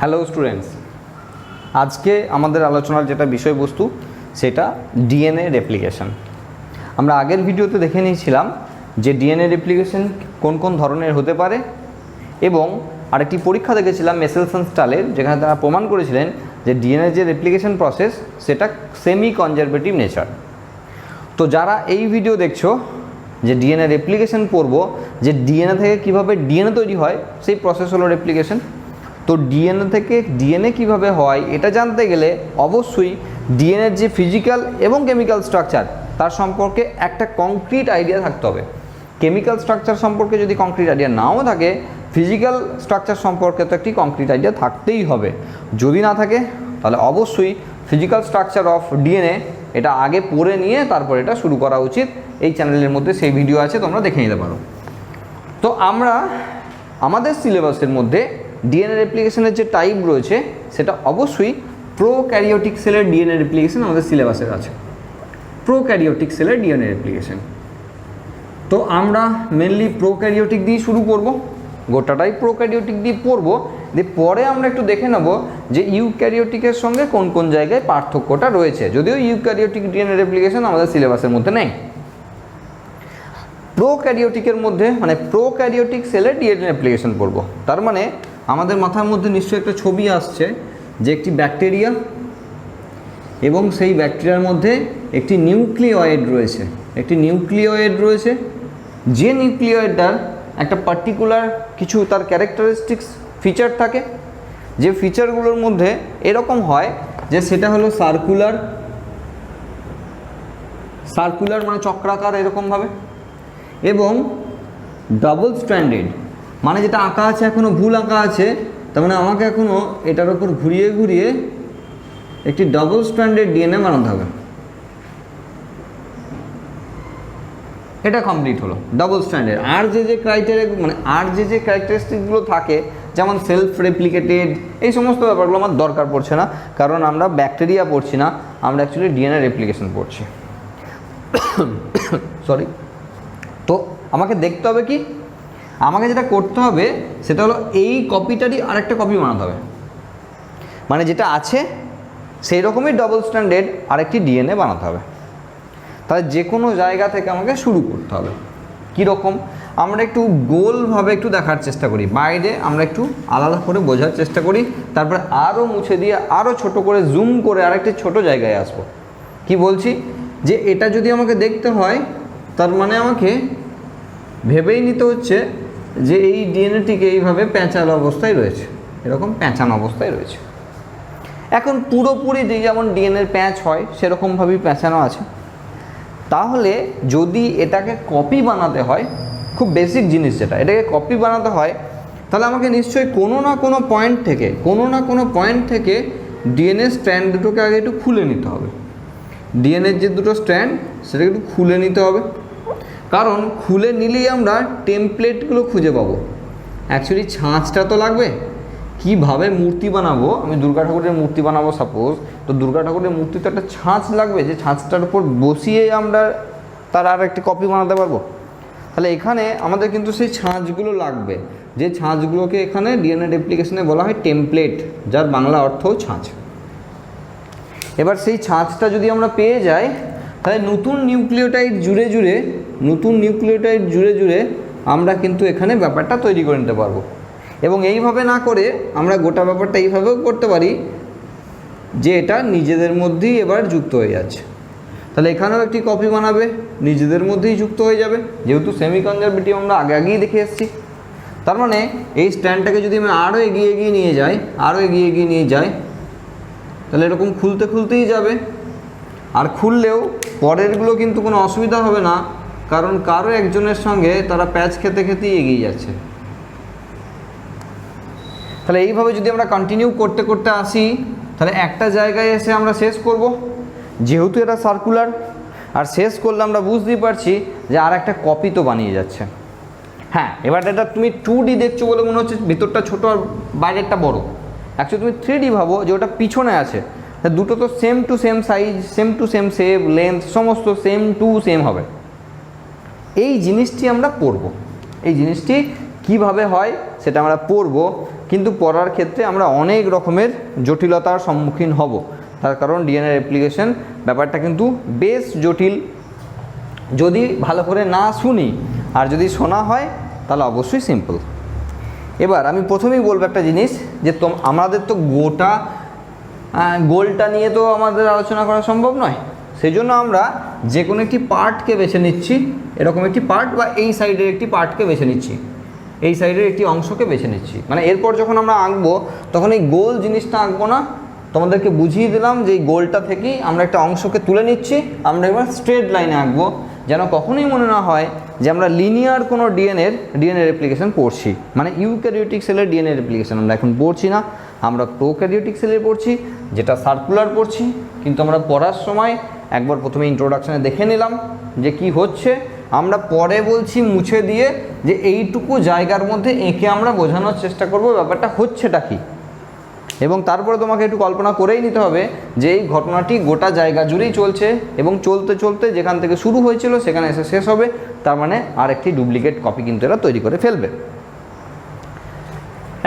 Hello students, আজকে আমাদের আলোচনার যেটা বিষয়বস্তু সেটা ডিএনএ রেপ্লিকেশন। আমরা আগের ভিডিওতে দেখে নিয়েছিলাম যে ডিএনএ রেপ্লিকেশন কোন কোন ধরনের হতে পারে এবং আরেকটি পরীক্ষা দেখেছিলাম মেসেলসন স্টালের, যেখানে তারা প্রমাণ করেছিলেন যে ডিএনএ যে রেপ্লিকেশন প্রসেস সেটা সেমি কনজারভেটিভ নেচার। তো যারা এই ভিডিও দেখছো যে ডিএনএ রেপ্লিকেশন পড়বো, যে ডিএনএ থেকে কীভাবে ডিএনএ তৈরি হয় সেই প্রসেস হলো রেপ্লিকেশন। তো ডিএনএ থেকে ডিএনএ কীভাবে হয় এটা জানতে গেলে অবশ্যই ডিএনএর যে ফিজিক্যাল এবং কেমিক্যাল স্ট্রাকচার তার সম্পর্কে একটা কংক্রিট আইডিয়া থাকতে হবে। কেমিক্যাল স্ট্রাকচার সম্পর্কে যদি কংক্রিট আইডিয়া নাও থাকে, ফিজিক্যাল স্ট্রাকচার সম্পর্কে তো একটি কংক্রিট আইডিয়া থাকতেই হবে। যদি না থাকে তাহলে অবশ্যই ফিজিক্যাল স্ট্রাকচার অফ ডিএনএ এটা আগে পড়ে নিয়ে তারপর এটা শুরু করা উচিত। এই চ্যানেলের মধ্যে সেই ভিডিও আছে, তোমরা দেখে নিতে পারো। তো আমরা আমাদের সিলেবাসের মধ্যে ডিএনএ রেপ্লিকেশনের যে টাইপ রয়েছে সেটা অবশ্যই প্রোক্যারিওটিক সেলের ডিএনএ রেপ্লিকেশন আমাদের সিলেবাসের আছে। প্রোক্যারিওটিক সেলের ডিএনএ রেপ্লিকেশন, তো আমরা মেনলি প্রোক্যারিওটিক দিয়ে শুরু করব, গোটাটাই প্রোক্যারিওটিক দিয়ে পড়বো। দিয়ে পরে আমরা একটু দেখে নেব যে ইউক্যারিওটিকের সঙ্গে কোন কোন জায়গায় পার্থক্যটা রয়েছে, যদিও ইউক্যারিওটিক ডিএনএ রেপ্লিকেশন আমাদের সিলেবাসের মধ্যে নেই। প্রোক্যারিওটিকের মধ্যে মানে প্রোক্যারিওটিক সেলের ডিএনএ রেপ্লিকেশন পড়ব। তার মানে আমাদের মাথার মধ্যে নিশ্চয়ই একটা ছবি আসছে যে একটি ব্যাকটেরিয়া এবং সেই ব্যাকটেরিয়ার মধ্যে একটি নিউক্লিওয়েড রয়েছে, যে নিউক্লিওয়েডটার একটা পার্টিকুলার কিছু তার ক্যারেক্টারিস্টিক্স ফিচার থাকে, যে ফিচারগুলোর মধ্যে এরকম হয় যে সেটা হলো সার্কুলার মানে চক্রাকার এরকমভাবে, এবং ডাবল স্ট্র্যান্ডেড মানে যেটা আঁকা আছে এখনও ভুল আঁকা আছে, তার মানে আমাকে এখনও এটার ওপর ঘুরিয়ে ঘুরিয়ে একটি ডাবল স্ট্র্যান্ডেড ডিএনএ বানাতে হবে। এটা কমপ্লিট হলো ডাবল স্ট্র্যান্ডেড। আর যে ক্রাইটেরিয়া মানে যে ক্যারেক্টারিস্টিকগুলো থাকে, যেমন সেলফ রেপ্লিকেটেড, এই সমস্ত ব্যাপারগুলো আমার দরকার পড়ছে না, কারণ আমরা ব্যাকটেরিয়া পড়ছি না, আমরা অ্যাকচুয়ালি ডিএনএ রেপ্লিকেশন পড়ছি। সরি। তো আমাকে দেখতে হবে কি, আমাকে যেটা করতে হবে সেটা হলো এই কপিটারই আরেকটা কপি বানাতে হবে, মানে যেটা আছে সেই রকমই ডবল স্ট্যান্ডার্ড আরেকটি ডিএনএ বানাতে হবে। তাহলে যে কোনো জায়গা থেকে আমাকে শুরু করতে হবে। কীরকম, আমরা একটু গোলভাবে একটু দেখার চেষ্টা করি, বাইরে আমরা একটু আলাদা করে বোঝার চেষ্টা করি, তারপরে আরও মুছে দিয়ে আরও ছোট করে জুম করে আরেকটি ছোট জায়গায় আসবো। কি বলছি, যে এটা যদি আমাকে দেখতে হয় তার মানে আমাকে ভেবেই নিতে হচ্ছে যে এই ডিএনএটিকে এইভাবে পেঁচানো অবস্থায় রয়েছে, এরকম পেঁচানো অবস্থায় রয়েছে। এখন পুরোপুরি যেমন ডিএনএর প্যাঁচ হয় সেরকমভাবেই পেঁচানো আছে। তাহলে যদি এটাকে কপি বানাতে হয়, খুব বেসিক জিনিস যেটা, এটাকে কপি বানাতে হয়, তাহলে আমাকে নিশ্চয়ই কোনো না কোনো পয়েন্ট থেকে ডিএনএ স্ট্র্যান্ড দুটোকে আগে একটু খুলে নিতে হবে। ডিএনএর যে দুটো স্ট্র্যান্ড সেটাকে একটু খুলে নিতে হবে, কারণ খুলে নিলেই আমরা টেমপ্লেটগুলো খুঁজে পাবো। অ্যাকচুয়ালি ছাঁচটা তো লাগবে। কীভাবে মূর্তি বানাবো, আমি দুর্গা ঠাকুরের মূর্তি বানাবো সাপোজ, তো দুর্গা ঠাকুরের মূর্তি তো একটা ছাঁচ লাগবে, যে ছাঁচটার উপর বসিয়ে আমরা তার আর একটি কপি বানাতে পারবো। তাহলে এখানে আমাদের কিন্তু সেই ছাঁচগুলো লাগবে, যে ছাঁচগুলোকে এখানে ডিএনএ রেপ্লিকেশনে বলা হয় টেমপ্লেট, যার বাংলা অর্থও ছাঁচ। এবার সেই ছাঁচটা যদি আমরা পেয়ে যাই, তাহলে নতুন নিউক্লিওটাইড জুড়ে আমরা কিন্তু এখানে ব্যাপারটা তৈরি করে নিতে পারবো। এবং এইভাবে না করে আমরা গোটা ব্যাপারটা এইভাবেও করতে পারি যে এটা নিজেদের মধ্যেই এবার যুক্ত হয়ে যাচ্ছে। তাহলে এখানেও একটি কপি বানাবে, নিজেদের মধ্যেই যুক্ত হয়ে যাবে, যেহেতু সেমি কনজারভেটিভ আমরা আগেই দেখে এসেছি। তার মানে এই স্ট্যান্ডটাকে যদি আমি আরও এগিয়ে নিয়ে যাই, তাহলে এরকম খুলতেই যাবে। আর খুললেও পরেরগুলো কিন্তু কোনো অসুবিধা হবে না, কারণ কারো একজনের সঙ্গে তারা প্যাচ খেতেই এগিয়ে যাচ্ছে। তাহলে এইভাবে যদি আমরা কন্টিনিউ করতে আসি, তাহলে একটা জায়গায় এসে আমরা শেষ করব, যেহেতু এটা সার্কুলার, আর শেষ করলে আমরা বুঝতেই পারছি যে আর একটা কপি তো বানিয়ে যাচ্ছে। হ্যাঁ, এবার এটা তুমি 2D দেখছো বলে মনে হচ্ছে ভিতরটা ছোটো আর বাইরেরটা বড়। অ্যাকচুয়ালি তুমি 3D ভাবো যে ওটা পিছনে আছে, দুটো তো same to same size, same to same shape, length সমস্ত সেম হবে। এই জিনিসটি আমরা পড়ব, এই জিনিসটি কিভাবে হয় সেটা আমরা পড়ব, কিন্তু পড়ার ক্ষেত্রে আমরা অনেক রকমের জটিলতার সম্মুখীন হব, তার কারণ ডিএনএ রেপ্লিকেশন ব্যাপারটা কিন্তু বেশ জটিল। যদি ভালো করে না শুনি আর যদি শোনা হয় তাহলে অবশ্যই সিম্পল। এবার আমি প্রথমেই বলবো একটা জিনিস, যে আমাদের তো গোলটা নিয়ে তো আমাদের আলোচনা করা সম্ভব নয়, সেই জন্য আমরা যে কোনো একটি পার্টকে বেছে নিচ্ছি, এরকম একটি পার্ট বা এই সাইডের একটি পার্টকে বেছে নিচ্ছি, এই সাইডের একটি অংশকে বেছে নিচ্ছি। মানে এরপর যখন আমরা আঁকবো তখন এই গোল জিনিসটা আঁকবো না, তোমাদেরকে বুঝিয়ে দিলাম যে এই গোলটা থেকেই আমরা একটা অংশকে তুলে নিচ্ছি, আমরা এবার স্ট্রেট লাইনে আঁকবো, যেন কখনোই মনে না হয় যে আমরা লিনিয়ার কোনো ডিএনএ রেপ্লিকেশন পড়ছি। মানে ইউক্যারিওটিক সেলের ডিএনএ রেপ্লিকেশন আমরা এখন পড়ছি না, আমরা প্রোক্যারিওটিক সেলের পড়ছি, যেটা সার্কুলার পড়ছি। কিন্তু আমরা পড়ার সময় একবার প্রথমে ইন্ট্রোডাকশানে দেখে নিলাম যে কি হচ্ছে, আমরা পরে বলছি মুছে দিয়ে যে এইটুকু জায়গার মধ্যে এঁকে আমরা বোঝানোর চেষ্টা করব ব্যাপারটা হচ্ছেটা কি। এবং তারপরে তোমাকে একটু কল্পনা করেই নিতে হবে যে এই ঘটনাটি গোটা জায়গা জুড়েই চলছে এবং চলতে চলতে যেখান থেকে শুরু হয়েছিল সেখানে এসে শেষ হবে, তার মানে আর একটি ডুপ্লিকেট কপি কিন্তু এরা তৈরি করে ফেলবে।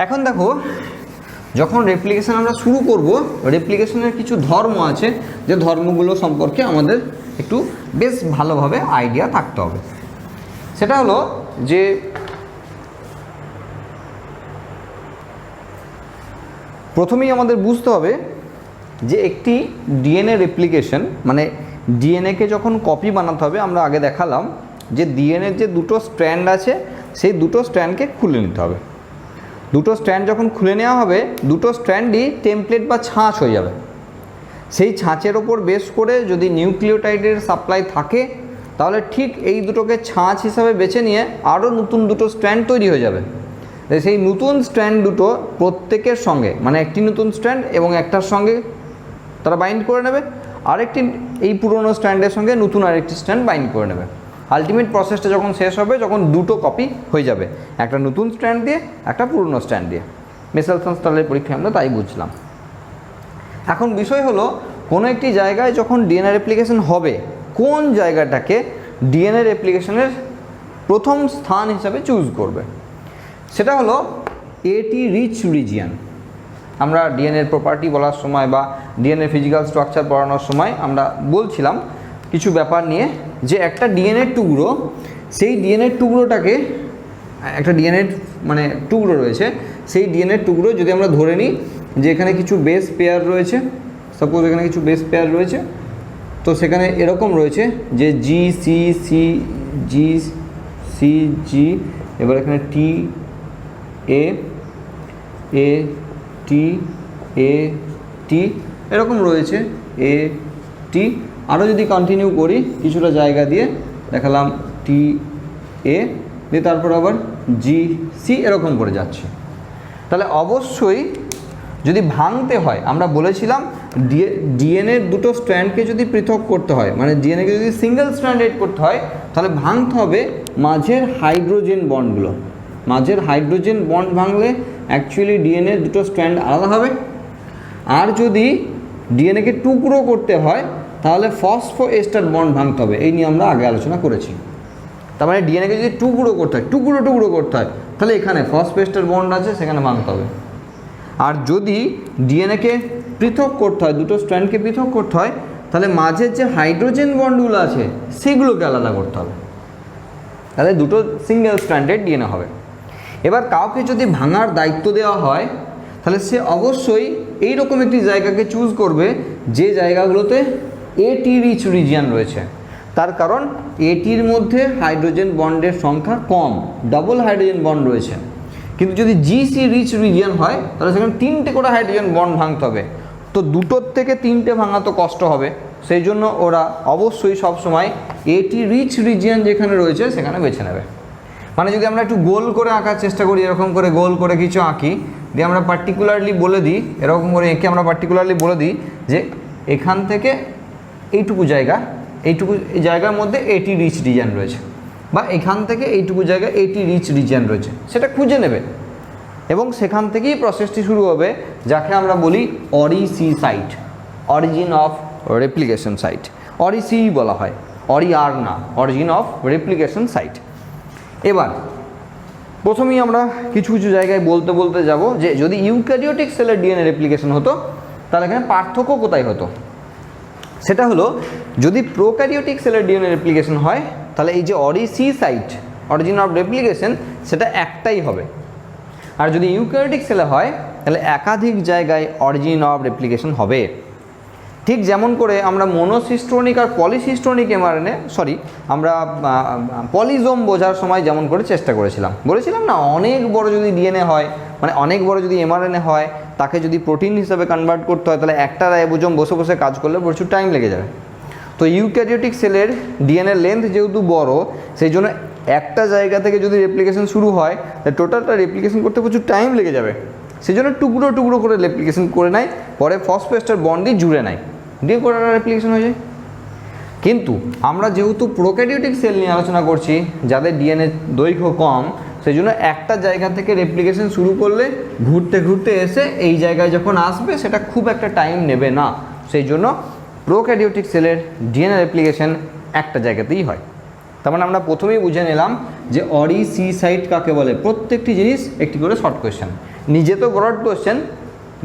এখন দেখো, যখন রেপ্লিকেশন আমরা শুরু করব, রেপ্লিকেশনের কিছু ধর্ম আছে, যে ধর্মগুলো সম্পর্কে আমাদের একটু বেশ ভালোভাবে আইডিয়া থাকতে হবে। সেটা হলো যে প্রথমেই আমাদের বুঝতে হবে যে একটি ডিএনএ রেপ্লিকেশন মানে ডিএনএকে যখন কপি বানাতে হবে, আমরা আগে দেখালাম যে ডিএনএর যে দুটো স্ট্র্যান্ড আছে সেই দুটো স্ট্র্যান্ডকে খুলে নিতে হবে। দুটো স্ট্র্যান্ড যখন খুলে নেওয়া হবে, দুটো স্ট্র্যান্ডই টেমপ্লেট বা ছাঁচ হয়ে যাবে। সেই ছাঁচের ওপর বেস করে যদি নিউক্লিওটাইডের সাপ্লাই থাকে, তাহলে ঠিক এই দুটোকে ছাঁচ হিসাবে বেছে নিয়ে আরও নতুন দুটো স্ট্র্যান্ড তৈরি হয়ে যাবে। সেই নতুন স্ট্র্যান্ড দুটো প্রত্যেকের সঙ্গে, মানে একটি নতুন স্ট্র্যান্ড এবং একটার সঙ্গে তারা বাইন্ড করে নেবে, আরেকটি এই পুরনো স্ট্র্যান্ডের সঙ্গে নতুন আরেকটি স্ট্র্যান্ড বাইন্ড করে নেবে। আলটিমেট প্রসেসটা যখন শেষ হবে, যখন দুটো কপি হয়ে যাবে, একটা নতুন স্ট্র্যান্ড দিয়ে একটা পুরনো স্ট্র্যান্ড দিয়ে। মেসেলসন-স্টার্লের পরীক্ষায় আমরা তাই বুঝলাম। এখন বিষয় হলো, কোনো একটি জায়গায় যখন ডিএনএ রেপ্লিকেশন হবে, কোন জায়গাটাকে ডিএনএ রেপ্লিকেশনের প্রথম স্থান হিসাবে চুজ করবে, সেটা হলো এটি রিচ রিজিয়ান। আমরা ডিএনএর প্রপার্টি বলার সময় বা ডিএনএ ফিজিক্যাল স্ট্রাকচার পড়ানোর সময় আমরা বলছিলাম কিছু ব্যাপার নিয়ে, যে একটা ডিএনএর টুকরো, সেই ডিএনএর টুকরোটাকে, একটা ডিএনএর মানে টুকরো রয়েছে, সেই ডিএনএর টুকরো যদি আমরা ধরে নিই যে এখানে কিছু বেস পেয়ার রয়েছে, সাপোজ এখানে কিছু বেস পেয়ার রয়েছে, তো সেখানে এরকম রয়েছে যে G C C G C G, এবার এখানে টি এ এ টি এ টি এরকম রয়েছে, এ টি। আরও যদি কন্টিনিউ করি কিছুটা জায়গা দিয়ে দেখালাম টি এ দিয়ে, তারপর আবার জি সি এরকম করে যাচ্ছে। তাহলে অবশ্যই যদি ভাঙতে হয়, আমরা বলেছিলাম ডিএনএর দুটো স্ট্র্যান্ডকে যদি পৃথক করতে হয়, মানে ডিএনএকে যদি সিঙ্গেল স্ট্র্যান্ডেড করতে হয়, তাহলে ভাঙতে হবে মাঝের হাইড্রোজেন বন্ডগুলো। মাঝের হাইড্রোজেন বন্ড ভাঙলে অ্যাকচুয়ালি ডিএনএর দুটো স্ট্র্যান্ড আলাদা হবে। আর যদি ডিএনএকে টুকরো করতে হয়, তাহলে ফসফো এস্টার বন্ড ভাঙতে হবে। এই নিয়ে আমরা আগে আলোচনা করেছি। তার মানে ডিএনএকে যদি টুকরো করতে হয়, টুকরো করতে হয়, তাহলে এখানে ফসফো এস্টার বন্ড আছে, সেখানে ভাঙতে হবে। আর যদি ডিএনএকে পৃথক করতে হয়, দুটো স্ট্র্যান্ডকে পৃথক করতে হয়, তাহলে মাঝের যে হাইড্রোজেন বন্ডগুলো আছে সেগুলোকে আলাদা করতে হবে, তাহলে দুটো সিঙ্গেল স্ট্র্যান্ডেড ডিএনএ হবে। এবার কাউকে যদি ভাঙার দায়িত্ব দেওয়া হয়, তাহলে সে অবশ্যই এইরকম একটি জায়গাকে চুজ করবে যে জায়গাগুলোতে এটি রিচ রিজিয়ান রয়েছে। তার কারণ এটির মধ্যে হাইড্রোজেন বন্ডের সংখ্যা কম, ডাবল হাইড্রোজেন বন্ড রয়েছে। কিন্তু যদি জিসি রিচ রিজিয়ান হয়, তাহলে সেখানে 3টে করে হাইড্রোজেন বন্ড ভাঙতে হবে। তো দুটোর থেকে 3টে ভাঙা তো কষ্ট হবে, সেই জন্য ওরা অবশ্যই সবসময় এটি রিচ রিজিয়ান যেখানে রয়েছে সেখানে বেছে নেবে। মানে যদি আমরা একটু গোল করে আঁকার চেষ্টা করি, এরকম করে গোল করে কিছু আঁকি, দিয়ে আমরা পার্টিকুলারলি বলে দিই, এরকম করে এঁকে আমরা পার্টিকুলারলি বলে দিই যে এখান থেকে এইটুকু জায়গা, এইটুকু এই জায়গার মধ্যে এটি রিচ রিজিয়ান রয়েছে, বা এখান থেকে এইটুকু জায়গা এটি রিচ রিজিয়ান রয়েছে, সেটা খুঁজে নেবে এবং সেখান থেকেই প্রসেসটি শুরু হবে, যাকে আমরা বলি oriC site, origin of replication site. OriC বলা হয়, অরি আর না, অরিজিন অফ রেপ্লিকেশন সাইট। এবার প্রথমেই আমরা কিছু কিছু জায়গায় বলতে বলতে যাব যে যদি ইউক্যারিওটিক সেলের ডিএনএ রেপ্লিকেশন হতো তাহলে এখানে পার্থক্য কোথায় হতো। সেটা হলো যদি প্রোক্যারিওটিক সেলের ডিএনএ রেপ্লিকেশন হয় তাহলে এই যে অরিসি সাইট অরিজিন অফ রেপ্লিকেশন সেটা একটাই হবে, আর যদি ইউক্যারিওটিক সেলে হয় তাহলে একাধিক জায়গায় অরিজিন অফ রেপ্লিকেশন হবে। ঠিক যেমন করে আমরা মনোসিস্টোনিক আর পলিসিস্টোনিক এমআরএনএ আমরা পলিজোম বোঝার সময় যেমন করে চেষ্টা বলেছিলাম না, অনেক বড় যদি ডিএনএ হয় মানে অনেক বড় যদি এমআরএনএ হয় তাকে যদি প্রোটিন হিসাবে কনভার্ট করতে হয় তাহলে একটা রাইবোজোম বসে বসে কাজ করলে প্রচুর টাইম লেগে যাবে। তো ইউক্যারিওটিক সেলের ডিএনএ লেন্থ যেহেতু বড় সেই জন্য একটা জায়গা থেকে যদি রেপ্লিকেশন শুরু হয় তাহলে টোটালটা রেপ্লিকেশন করতে প্রচুর টাইম লেগে যাবে, সেই জন্য টুকরো টুকরো করে রেপ্লিকেশন করে নেয়, পরে ফসফেস্টার বন্ড দিয়ে জুড়ে নেয়, দিয়ে করে রেপ্লিকেশন হয়ে যায়। কিন্তু আমরা যেহেতু প্রোক্যারিওটিক সেল নিয়ে আলোচনা করছি যাদের ডিএনএ দৈর্ঘ্য কম, সেই জন্য একটা জায়গা থেকে রেপ্লিকেশন শুরু করলে ঘুরতে ঘুরতে এসে এই জায়গায় যখন আসবে সেটা খুব একটা টাইম নেবে না, সেই জন্য প্রোক্যারিওটিক সেলের ডিএনএ রেপ্লিকেশন একটা জায়গাতেই হয়। তার মানে আমরা প্রথমেই বুঝে নিলাম যে অরিসি সাইট কাকে বলে। প্রত্যেকটি জিনিস একটি করে শর্ট কোয়েশ্চেন, নিজে তো ব্রড কোয়েশ্চেন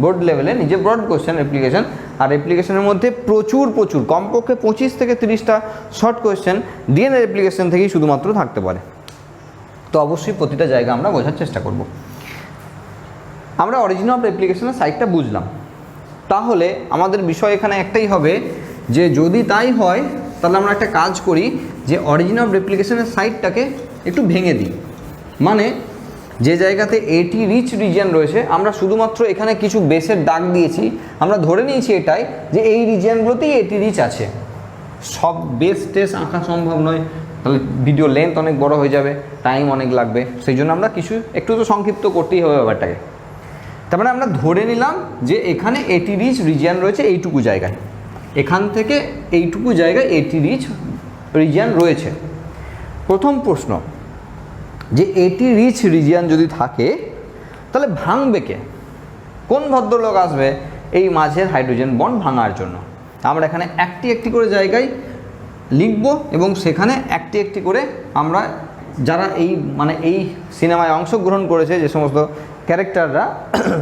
বোর্ড লেভেলে নিজে ব্রড কোয়েশ্চেন রেপ্লিকেশন, আর রেপ্লিকেশনের মধ্যে প্রচুর কমপক্ষে 25 থেকে 30টা শর্ট কোয়েশ্চেন ডিএনএ রেপ্লিকেশন থেকেই শুধুমাত্র থাকতে পারে। তো অবশ্যই প্রতিটা জায়গা আমরা বোঝার চেষ্টা করব। আমরা অরিজিন অফ রেপ্লিকেশনের সাইটটা বুঝলাম, তাহলে আমাদের বিষয় এখানে একটাই হবে যে যদি তাই হয় তাহলে আমরা একটা কাজ করি যে অরিজিন অফ রেপ্লিকেশনের সাইটটাকে একটু ভেঙে দিই। মানে যে জায়গাতে এটি রিচ রিজিয়ন রয়েছে আমরা শুধুমাত্র এখানে কিছু বেসের দাগ দিয়েছি, আমরা ধরে নিয়েছি এটাই যে এই রিজিয়নগুলোতেই এটি রিচ আছে। সব বেস টেস আঁকা সম্ভব নয়, তাহলে ভিডিও লেন্থ অনেক বড় হয়ে যাবে, টাইম অনেক লাগবে, সেই জন্য আমরা কিছু একটু তো সংক্ষিপ্ত করতেই হবে ব্যাপারটাকে। তার মানে আমরা ধরে নিলাম যে এখানে এটি রিচ রিজিয়ন রয়েছে এইটুকু জায়গায়, এখান থেকে এইটুকু জায়গায় এটি রিচ রিজিয়ন রয়েছে। প্রথম প্রশ্ন যে এটি রিচ রিজিয়ন যদি থাকে তাহলে ভাঙবে কে? কোন ভদ্রলোক আসবে এই মাঝের হাইড্রোজেন বন্ড ভাঙার জন্য? আমরা এখানে একটি একটি করে জায়গায় লিখব এবং সেখানে একটি একটি করে আমরা যারা এই সিনেমায় অংশগ্রহণ করেছে যে সমস্ত ক্যারেক্টাররা,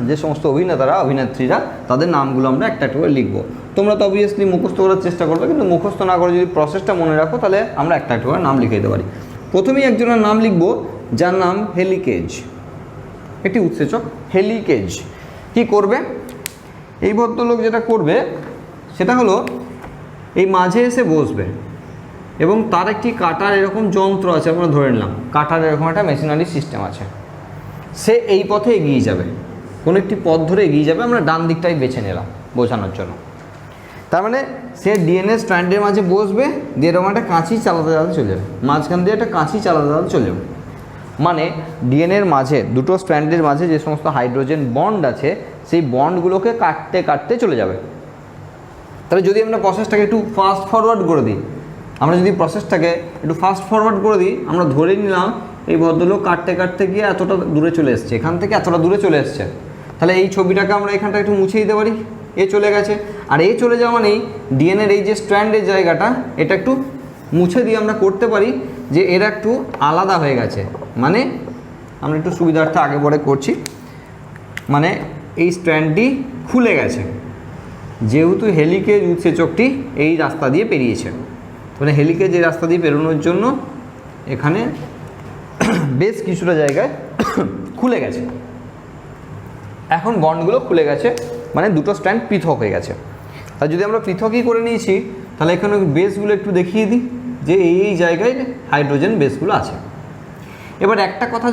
যে সমস্ত অভিনেত্রীরা, তাদের নামগুলো আমরা একটা একটা করে লিখব। তোমরা তো অবভিয়াসলি মুখস্থ করার চেষ্টা করবে, কিন্তু মুখস্থ না করে যদি প্রসেসটা মনে রাখো তাহলে আমরা একটা একটা করে নাম লিখে দিতে পারি। প্রথমেই একজনের নাম লিখব যার নাম হেলিকেজ, একটি উৎসেচক হেলিকেজ। কি করবে এই ভদ্রলোক? যেটা করবে সেটা হলো এই মাঝে এসে বসবে এবং তার একটি কাটার এরকম যন্ত্র আছে, আমরা ধরে নিলাম কাটার এরকম একটা মেশিনারি সিস্টেম আছে, সে এই পথে এগিয়ে যাবে, কোনো একটি পথ ধরে এগিয়ে যাবে, আমরা ডান দিকটাই বেছে নিলাম বোঝানোর জন্য। তার মানে সে ডিএনএ স্ট্র্যান্ডের মাঝে বসবে, দিয়ে এরকম একটা কাঁচি চালাতে চলে যাবে, মাঝখান দিয়ে একটা কাঁচি চালাতে চলে যাবে। মানে ডিএনএর মাঝে দুটো স্ট্র্যান্ডের মাঝে যে সমস্ত হাইড্রোজেন বন্ড আছে সেই বন্ডগুলোকে কাটতে কাটতে চলে যাবে। তাহলে যদি আমরা প্রসেসটাকে একটু ফাস্ট ফরওয়ার্ড করে দিই, আমরা ধরে নিলাম এই ভদ্রলোক কাটতে কাটতে গিয়ে এতটা দূরে চলে এসছে, এখান থেকে এতটা দূরে চলে এসছে, তাহলে এই ছবিটাকে আমরা এখানটা একটু মুছে দিতে পারি, এ চলে গেছে। আর এই চলে যাওয়া মানেই ডিএনএর এই যে স্ট্র্যান্ডের জায়গাটা এটা একটু মুছে দিয়ে আমরা করতে পারি যে এরা একটু আলাদা হয়ে গেছে। মানে আমরা একটু সুবিধার্থে আগে পরে করছি, মানে এই স্ট্র্যান্ডটি খুলে গেছে যেহেতু হেলিকেজ উৎসেচকটি এই রাস্তা দিয়ে পেরিয়েছে, মানে হেলিকেজ এই রাস্তা দিয়ে পেরোনোর জন্য এখানে বেশ কিছুটা জায়গায় খুলে গেছে। এখন বন্ডগুলো খুলে গেছে মানে দুটো স্ট্র্যান্ড পৃথক হয়ে গেছে। আর যদি আমরা পৃথকই করে নিয়েছি তাহলে এখানে বেসগুলো একটু দেখিয়ে দিই যে এই জায়গায় হাইড্রোজেন বেসগুলো আছে। এবার একটা কথা,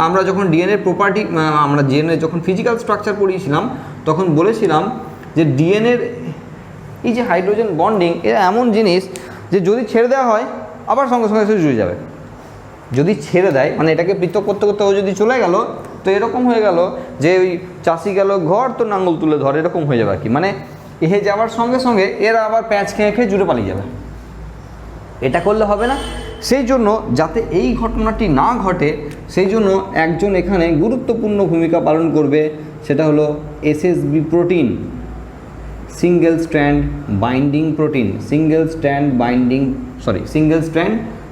আমরা যখন ডিএনএ প্রপার্টি আমরা ডিএনএ যখন ফিজিক্যাল স্ট্রাকচার পড়িয়েছিলাম তখন বলেছিলাম যে ডিএনএর এই যে হাইড্রোজেন বন্ডিং এটা এমন জিনিস যে যদি ছেড়ে দেওয়া হয় আবার সঙ্গে সঙ্গে এসে জুড়ে যাবে। যদি ছেড়ে দেয় মানে এটাকে পৃথক করতে করতে ও যদি চলে গেল তো এরকম হয়ে গেল যে ওই চাষি গেল ঘর তো নাঙ্গল তুলে ধরে, এরকম হয়ে যাবে আর কি। মানে এহে যাওয়ার সঙ্গে সঙ্গে এরা আবার প্যাঁচ খেয়ে খেয়ে জুড়ে পালিয়ে যাবে, এটা করলে হবে না। সেই জন্য যাতে এই ঘটনাটি না ঘটে সেই জন্য একজন এখানে গুরুত্বপূর্ণ ভূমিকা পালন করবে, সেটা হলো SSB protein, single strand binding protein, single strand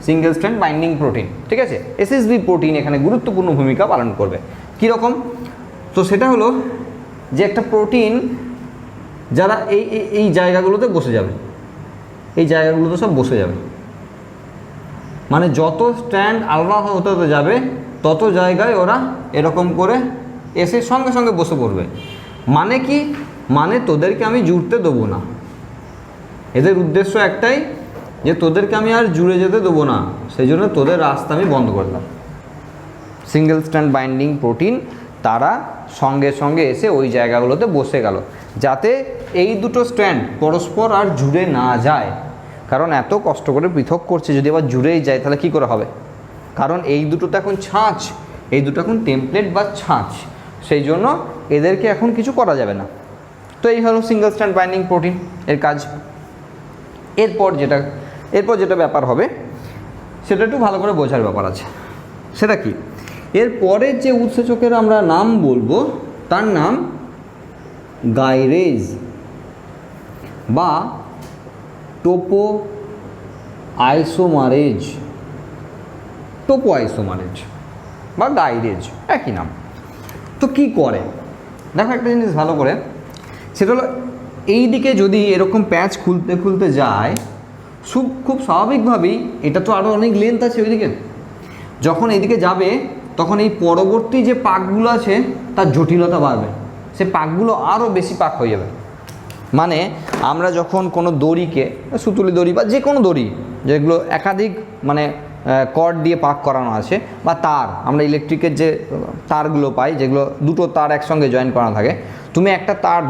single strand binding protein, ঠিক আছে। এসএসবি প্রোটিন এখানে গুরুত্বপূর্ণ ভূমিকা পালন করবে। কীরকম? তো সেটা হলো যে একটা প্রোটিন যারা এই জায়গাগুলোতে বসে যাবে, এই জায়গাগুলোতে সব বসে যাবে, মানে যত স্ট্র্যান্ড আলাদা হতে হতে যাবে তত জায়গায় ওরা এরকম করে এসে সঙ্গে সঙ্গে বসে পড়বে। মানে কি? মানে তোদেরকে আমি জুড়তে দেবো না। এদের উদ্দেশ্য একটাই যে তোদেরকে আমি আর জুড়ে যেতে দেবো না, সেই জন্য তোদের রাস্তা আমি বন্ধ করে দিলাম। সিঙ্গেল স্ট্র্যান্ড বাইন্ডিং প্রোটিন তারা সঙ্গে সঙ্গে এসে ওই জায়গাগুলোতে বসে গেল, যাতে এই দুটো স্ট্র্যান্ড পরস্পর আর জুড়ে না যায়। কারণ এত কষ্ট করে পৃথক করছে, যদি আবার জুড়েই যায় তাহলে কী করে হবে? কারণ এই দুটো তো এখন ছাঁচ, এই দুটো এখন টেমপ্লেট বা ছাঁচ, সেই জন্য এদেরকে এখন কিছু করা যাবে না। তো এই হলো সিঙ্গেল স্ট্র্যান্ড বাইন্ডিং প্রোটিন এর কাজ। এরপর যেটা ব্যাপার হবে সেটা একটু ভালো করে বোঝার ব্যাপার আছে। সেটা কি? এর পরের যে উৎসেচকের আমরা নাম বলবো তার নাম গাইরেজ বা টোপো আইসোমারেজ বা গাইরেজ, একই নাম। তো কি করে দেখো একটা জিনিস ভালো করে, সেটা হলো এই দিকে যদি এরকম প্যাচ খুলতে খুলতে যায়, খুব স্বাভাবিকভাবেই এটা তো আরও অনেক লেন্থ আছে ওইদিকে, যখন এইদিকে যাবে তখন এই পরবর্তী যে পাকগুলো আছে তার জটিলতা বাড়বে, সে পাকগুলো আরও বেশি পাক হয়ে যাবে। মানে আমরা যখন কোনো দড়িকে, সুতুলি দড়ি বা যে কোনো দড়ি যেগুলো একাধিক মানে কর্ড দিয়ে পাক করানো আছে, বা তার, আমরা ইলেকট্রিকের যে তারগুলো পাই যেগুলো দুটো তার একসঙ্গে জয়েন করা থাকে, তুমি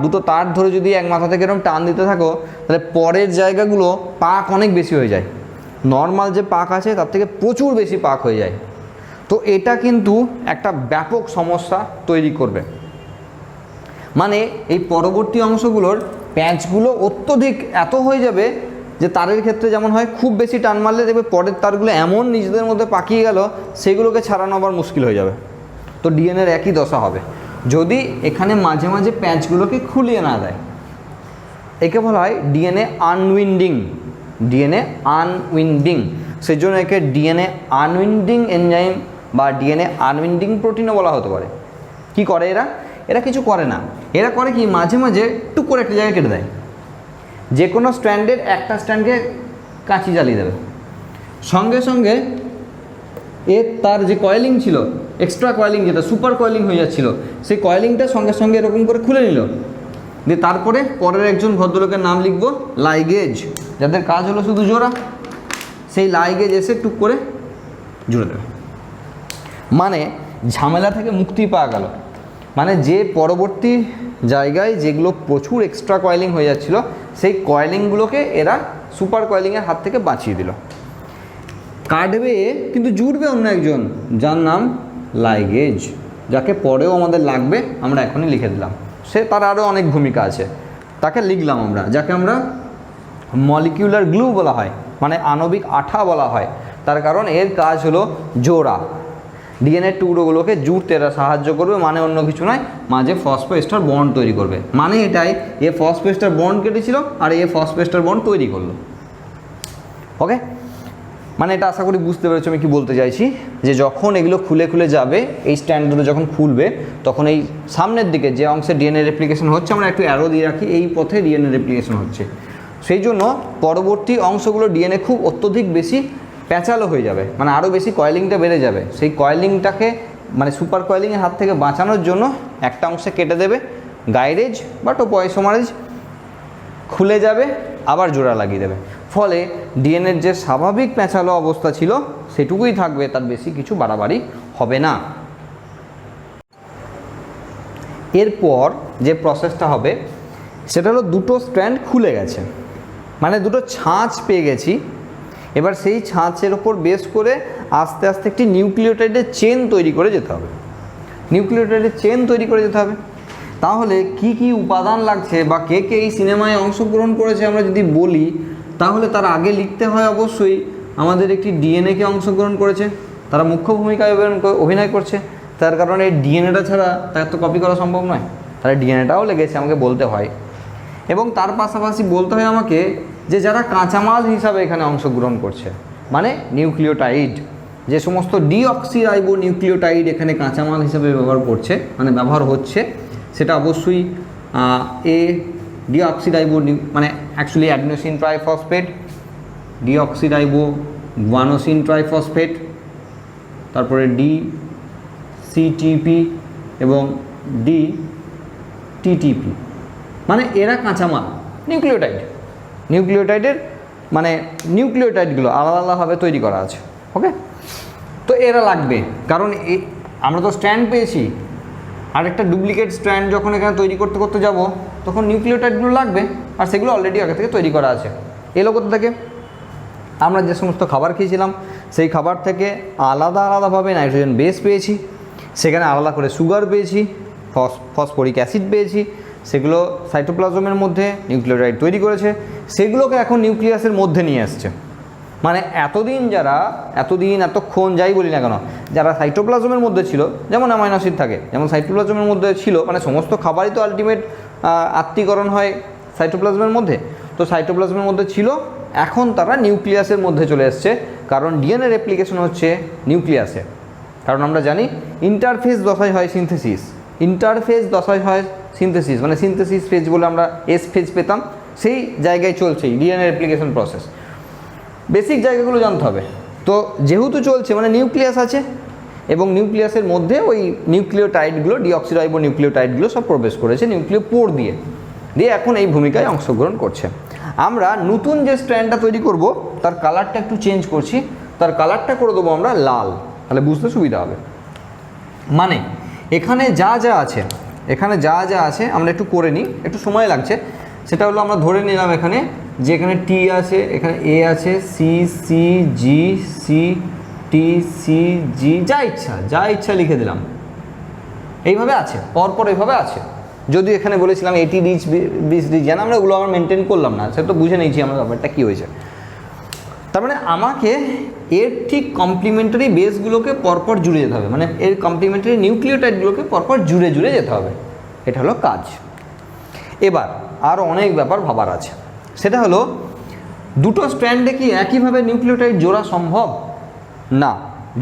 দুটো তার ধরে যদি এক মাথা থেকে এরকম টান দিতে থাকো তাহলে পরের জায়গাগুলো পাক অনেক বেশি হয়ে যায়, নর্মাল যে পাক আছে তার থেকে প্রচুর বেশি পাক হয়ে যায়। তো এটা কিন্তু একটা ব্যাপক সমস্যা তৈরি করবে। মানে এই পরবর্তী অংশগুলোর প্যাঁচগুলো অত্যধিক এত হয়ে যাবে যে তারের ক্ষেত্রে যেমন হয়, খুব বেশি টান মারলে দেখবে পরের তারগুলো এমন নিজেদের মধ্যে পাকিয়ে গেল, সেগুলোকে ছাড়ানো আবার মুশকিল হয়ে যাবে। তো ডিএনএর একই দশা হবে যদি এখানে মাঝে মাঝে প্যাঁচগুলোকে খুলিয়ে না দেয়। একে বলা হয় ডিএনএ আনউইন্ডিং। সেই জন্য একে ডিএনএ আনউইন্ডিং এনজাইম বা ডিএনএ আনউইন্ডিং প্রোটিনও বলা হতে পারে। কি করে এরা কিছু করে না, এরা করে কি, মাঝে মাঝে টুক করে একটা জায়গায় কেটে দেয়, যে কোনো স্ট্র্যান্ডের একটা স্ট্র্যান্ডকে কাঁচি জ্বালিয়ে দেবে, সঙ্গে সঙ্গে তার যে কয়েলিং ছিল, এক্সট্রা কয়েলিং যেটা সুপার কয়েলিং হয়ে যাচ্ছিল, সেই কয়েলিংটা সঙ্গে সঙ্গে এরকম করে খুলে নিল, দিয়ে তারপরে পরের একজন ভদ্রলোকের নাম লিখবো লাইগেজ, যাদের কাজ হলো শুধু জোড়া, সেই লাইগেজ এসে টুক করে জুড়ে দেবে। মানে ঝামেলা থেকে মুক্তি পাওয়া গেল। মানে যে পরবর্তী জায়গায় যেগুলো প্রচুর এক্সট্রা কয়েলিং হয়ে যাচ্ছিল, সেই কয়েলিংগুলোকে এরা সুপার কয়েলিংয়ের হাত থেকে বাঁচিয়ে দিল। কাটবে কিন্তু জুড়বে অন্য একজন, যার নাম লাইগেজ, যাকে পরেও আমাদের লাগবে, আমরা এখনই লিখে দিলাম। তার আরও অনেক ভূমিকা আছে, তাকে লিখলাম আমরা, যাকে আমরা মলিকিউলার গ্লু বলা হয়, মানে আণবিক আঠা বলা হয়। তার কারণ এর কাজ হলো জোড়া, ডিএনএর টুকরোগুলোকে জুড়তে এরা সাহায্য করবে, মানে অন্য কিছু নয়, মাঝে ফসফোএস্টার বন্ড তৈরি করবে। মানে এটাই, এ ফসফোএস্টার বন্ড কেটেছিল আর এ ফসফোএস্টার বন্ড তৈরি করলো। ওকে, মানে এটা আশা করি বুঝতে পেরেছো আমি কি বলতে চাইছি, যে যখন এগুলো খুলে খুলে যাবে, এই স্ট্যান্ডগুলো যখন খুলবে, তখন এই সামনের দিকে যে অংশে ডিএনএ রেপ্লিকেশন হচ্ছে, আমরা একটু অ্যারো দিয়ে রাখি, এই পথে ডিএনএ রেপ্লিকেশন হচ্ছে, সেই জন্য পরবর্তী অংশগুলো ডিএনএ খুব অত্যধিক বেশি প্যাঁচালো হয়ে যাবে, মানে আরও বেশি কয়েলিংটা বেড়ে যাবে। সেই কয়েলিংটাকে মানে সুপার কয়েলিংয়ের হাত থেকে বাঁচানোর জন্য একটা অংশে কেটে দেবে, গাইরেজ বা টোপোআইসোমারেজ, খুলে যাবে, আবার জোড়া লাগিয়ে দেবে। ফলে ডিএনএর যে স্বাভাবিক প্যাঁচালো অবস্থা ছিল সেটুকুই থাকবে, তার বেশি কিছু বাড়াবাড়ি হবে না। এরপর যে প্রসেসটা হবে সেটা হলো দুটো স্ট্র্যান্ড খুলে গেছে, মানে দুটো ছাঁচ পেয়ে গেছি। এবার সেই ছাঁচের ওপর বেস করে আস্তে আস্তে একটি নিউক্লিওটাইডের চেন তৈরি করে যেতে হবে। তাহলে কি কি উপাদান লাগছে বা কে কে এই সিনেমায় অংশগ্রহণ করেছে আমরা যদি বলি, তাহলে তার আগে লিখতে হয় অবশ্যই আমাদের একটি ডিএনএকে অংশগ্রহণ করেছে, তারা মুখ্য ভূমিকায় অভিনয় করছে। তার কারণে এই ডিএনএটা ছাড়া তার তো কপি করা সম্ভব নয়, তাহলে ডিএনএটাও লেগেছে, আমাকে বলতে হয়। এবং তার পাশাপাশি বলতে হয় আমাকে যে যারা কাঁচামাল হিসাবে এখানে অংশগ্রহণ করছে, মানে নিউক্লিওটাইড। যে সমস্ত ডিঅক্সিরাইবো নিউক্লিওটাইড এখানে কাঁচামাল হিসেবে ব্যবহার হচ্ছে সেটা অবশ্যই এ ডিঅক্সিরাইবো মানে actually adenosine triphosphate, deoxyribo guanosine triphosphate, তারপরে DCTP এবং DTTP, মানে এরা কাঁচামাল নিউক্লিওটাইডের মানে নিউক্লিওটাইডগুলো আলাদা আলাদাভাবে তৈরি করা আছে। ওকে, তো এরা লাগবে, কারণ আমরা তো স্ট্র্যান্ড পেয়েছি, আর একটা ডুপ্লিকেট স্ট্র্যান্ড যখন এখানে তৈরি করতে করতে যাব তখন নিউক্লিওটাইডগুলো লাগবে, আর সেগুলো অলরেডি আগে থেকে তৈরি করা আছে। এলো কোথা থেকে? আমরা যে সমস্ত খাবার খেয়েছিলাম সেই খাবার থেকে আলাদা আলাদাভাবে নাইট্রোজেন বেস পেয়েছি, সেখানে আলাদা করে সুগার পেয়েছি, ফসফরিক অ্যাসিড পেয়েছি, সেগুলো সাইটোপ্লাজমের মধ্যে নিউক্লিওটাইড তৈরি করেছে, সেগুলোকে এখন নিউক্লিয়াসের মধ্যে নিয়ে আসছে। মানে এতক্ষণ যাই বলি না কেন, যারা সাইটোপ্লাজমের মধ্যে ছিল, যেমন অ্যামাইনো অ্যাসিড থাকে, যেমন সাইটোপ্লাজমের মধ্যে ছিল, মানে সমস্ত খাবারই তো আলটিমেট আত্তীকরণ হয় সাইটোপ্লাজমের মধ্যে, তো সাইটোপ্লাজমের মধ্যে ছিল, এখন তারা নিউক্লিয়াসের মধ্যে চলে এসছে, কারণ ডিএনএ রেপ্লিকেশন হচ্ছে নিউক্লিয়াসে। কারণ আমরা জানি ইন্টারফেজ দশায় হয় সিনথেসিস, মানে সিনথেসিস ফেজ বলে আমরা এস ফেজ পেতাম, সেই জায়গায় চলছে ডিএনএ রেপ্লিকেশন প্রসেস। বেসিক জায়গাগুলো জানতে হবে। তো যেহেতু চলছে মানে নিউক্লিয়াস আছে, এবং নিউক্লিয়াসের মধ্যে ওই নিউক্লিওটাইডগুলো ডিঅক্সিরাইবো নিউক্লিওটাইডগুলো সব প্রবেশ করেছে নিউক্লিওপোর দিয়ে এখন এই ভূমিকায় অংশগ্রহণ করছে। আমরা নতুন যে স্ট্র্যান্ডটা তৈরি করব তার কালারটা একটু চেঞ্জ করছি, তার কালারটা করে দেবো আমরা লাল, তাহলে বুঝতে সুবিধা হবে। মানে এখানে যা যা আছে আমরা একটু করে নিই, একটু সময় লাগছে। সেটা হলো আমরা ধরে নিলাম এখানে যে এখানে টি আছে, এখানে এ আছে, CCGCTCG, যা ইচ্ছা লিখে দিলাম, এইভাবে আছে পরপর, এইভাবে আছে। যদি এখানে বলেছিলাম এটি রিচ বিস রিজিয়ান, আমরা ওগুলো আমরা মেনটেন করলাম না, সে তো বুঝে নিয়েছি আমরা ব্যাপারটা কী হয়েছে। তার মানে আমাকে এর ঠিক কমপ্লিমেন্টারি বেসগুলোকে পরপর জুড়ে যেতে হবে, মানে এর কমপ্লিমেন্টারি নিউক্লিওটাইডগুলোকে পরপর জুড়ে যেতে হবে, এটা হলো কাজ। এবার আরও অনেক ব্যাপার ভাবার আছে, সেটা হলো দুটো স্ট্র্যান্ডে কি একইভাবে নিউক্লিওটাইড জোড়া সম্ভব? না,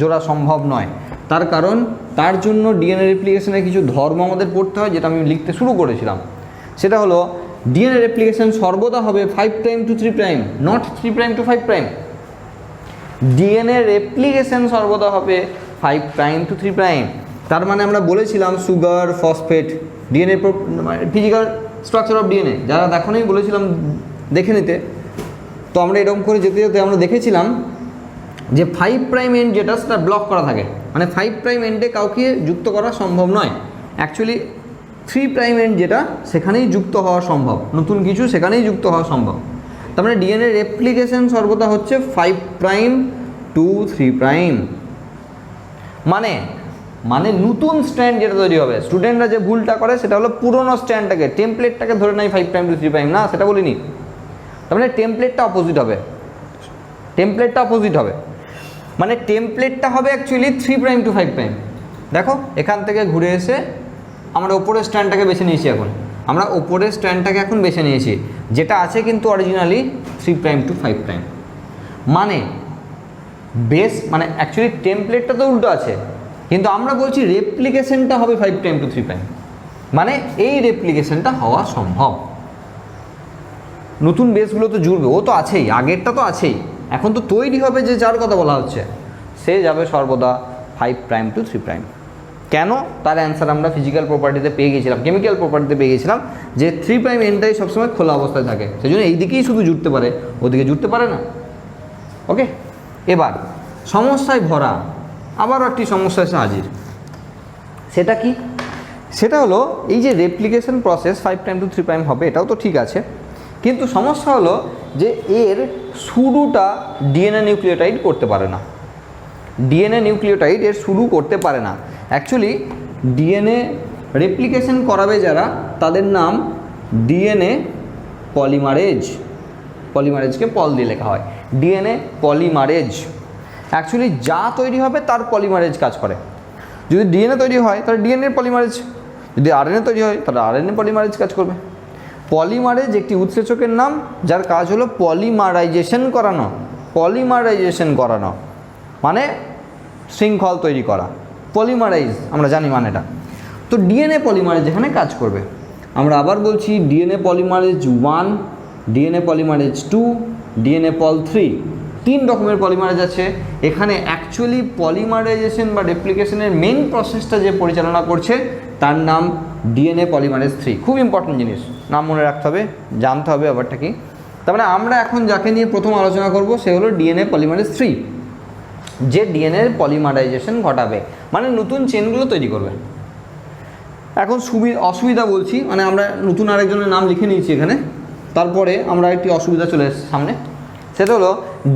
জোড়া সম্ভব নয়। তার কারণ তার জন্য ডিএনএ রেপ্লিকেশনের কিছু ধর্ম আমাদের পড়তে হয়, যেটা আমি লিখতে শুরু করেছিলাম। সেটা হলো ডিএনএ রেপ্লিকেশন সর্বদা হবে 5' to 3', not 3' to 5'। DNA replication সর্বদা হবে 5' to 3'। তার মানে আমরা বলেছিলাম sugar, phosphate, DNA physical structure of DNA যারা দেখোনি বলেছিলাম দেখে নিতে। তো আমরা এরকম করে যেতে যেতে আমরা দেখেছিলাম যে 5' এন্ড যেটা সেটা ব্লক করা থাকে, মানে 5' এন্ডে কাউকে যুক্ত করা সম্ভব নয়। অ্যাকচুয়ালি 3' এন্ড যেটা সেখানেই যুক্ত হওয়া সম্ভব, নতুন কিছু সেখানেই যুক্ত হওয়া সম্ভব। তার মানে ডিএনএ রেপ্লিকেশন সর্বদা হচ্ছে 5' to 3'। মানে নতুন স্ট্র্যান্ড যেটা তৈরি হবে, স্টুডেন্টরা যে ভুলটা করে সেটা হলো পুরোনো স্ট্র্যান্ডটাকে, টেমপ্লেটটাকে ধরে নেয় 5' to 3', না সেটা বলিনি। তার মানে টেমপ্লেটটা অপোজিট হবে, মানে টেমপ্লেটটা হবে অ্যাকচুয়ালি 3' to 5'। দেখো এখান থেকে ঘুরে এসে আমরা ওপরের স্ট্র্যান্ডটাকে বেছে নিয়েছি, এখন বেছে নিয়েছি, যেটা আছে কিন্তু অরিজিনালি 3' to 5'। মানে বেস মানে অ্যাকচুয়ালি টেমপ্লেটটা তো উল্টো আছে, কিন্তু আমরা বলছি রেপ্লিকেশনটা হবে 5' to 3'। মানে এই রেপ্লিকেশনটা হওয়া সম্ভব। নতুন বেসগুলো তো জুড়বে, ও তো আছেই, আগেরটা তো আছেই, এখন তো তৈরি হবে যে যার কথা বলা হচ্ছে সে যাবে সর্বদা 5' to 3'। কেন? তার অ্যান্সার আমরা ফিজিক্যাল প্রপার্টিতে পেয়ে গেছিলাম, কেমিক্যাল প্রপার্টিতে পেয়ে গেছিলাম যে 3' এন্ডটাই সবসময় খোলা অবস্থায় থাকে, সেই জন্য এই দিকেই শুধু জুড়তে পারে, ওদিকে জুড়তে পারে না। ওকে, এবার সমস্যায় ভরা আবারও একটি সমস্যা এসে হাজির। সেটা কি? সেটা হলো এই যে রেপ্লিকেশন প্রসেস 5' to 3' হবে, এটাও তো ঠিক আছে, কিন্তু সমস্যা হলো যে এর শুরুটা ডিএনএ নিউক্লিওটাইড করতে পারে না। এর শুরু করতে পারে না। অ্যাকচুয়ালি ডিএনএ রেপ্লিকেশন করাবে যারা, তাদের নাম ডিএনএ পলিমারেজকে পল দিয়ে লেখা হয়, ডিএনএ পলিমারেজ। অ্যাকচুয়ালি যা তৈরি হবে তার পলিমারেজ কাজ করে। যদি ডিএনএ তৈরি হয় তাহলে ডিএনএ পলিমারেজ, যদি আরএনএ তৈরি হয় তাহলে আরএনএ পলিমারেজ কাজ করবে। পলিমারেজ একটি উৎসেচকের নাম যার কাজ হলো পলিমারাইজেশন করানো, পলিমারাইজেশন করানো, মানে শৃঙ্খল তৈরি করা। পলিমারাইজ আমরা জানি মানেটা। তো ডিএনএ পলিমারেজ এখানে কাজ করবে। আমরা আবার বলছি DNA polymerase 1, DNA polymerase 2, DNA pol 3, 3 রকমের পলিমারেজ আছে। এখানে অ্যাকচুয়ালি পলিমারাইজেশন বা রেপ্লিকেশনের মেন প্রসেসটা যে পরিচালনা করছে তার নাম ডিএনএ পলিমারেজ 3। খুব ইম্পর্টেন্ট জিনিস, নাম মনে রাখতে হবে, জানতে হবে ব্যাপারটা কি। তার মানে আমরা এখন যাকে নিয়ে প্রথম আলোচনা করব সে হলো ডিএনএ পলিমারেজ 3, যে ডিএনএর পলিমারাইজেশন ঘটাবে, মানে নতুন চেনগুলো তৈরি করবে। এখন অসুবিধা বলছি, মানে আমরা নতুন আরেকজনের নাম লিখে নিয়েছি এখানে, তারপরে আমরা একটি অসুবিধা চলে এসেছে সামনে। সেটা হলো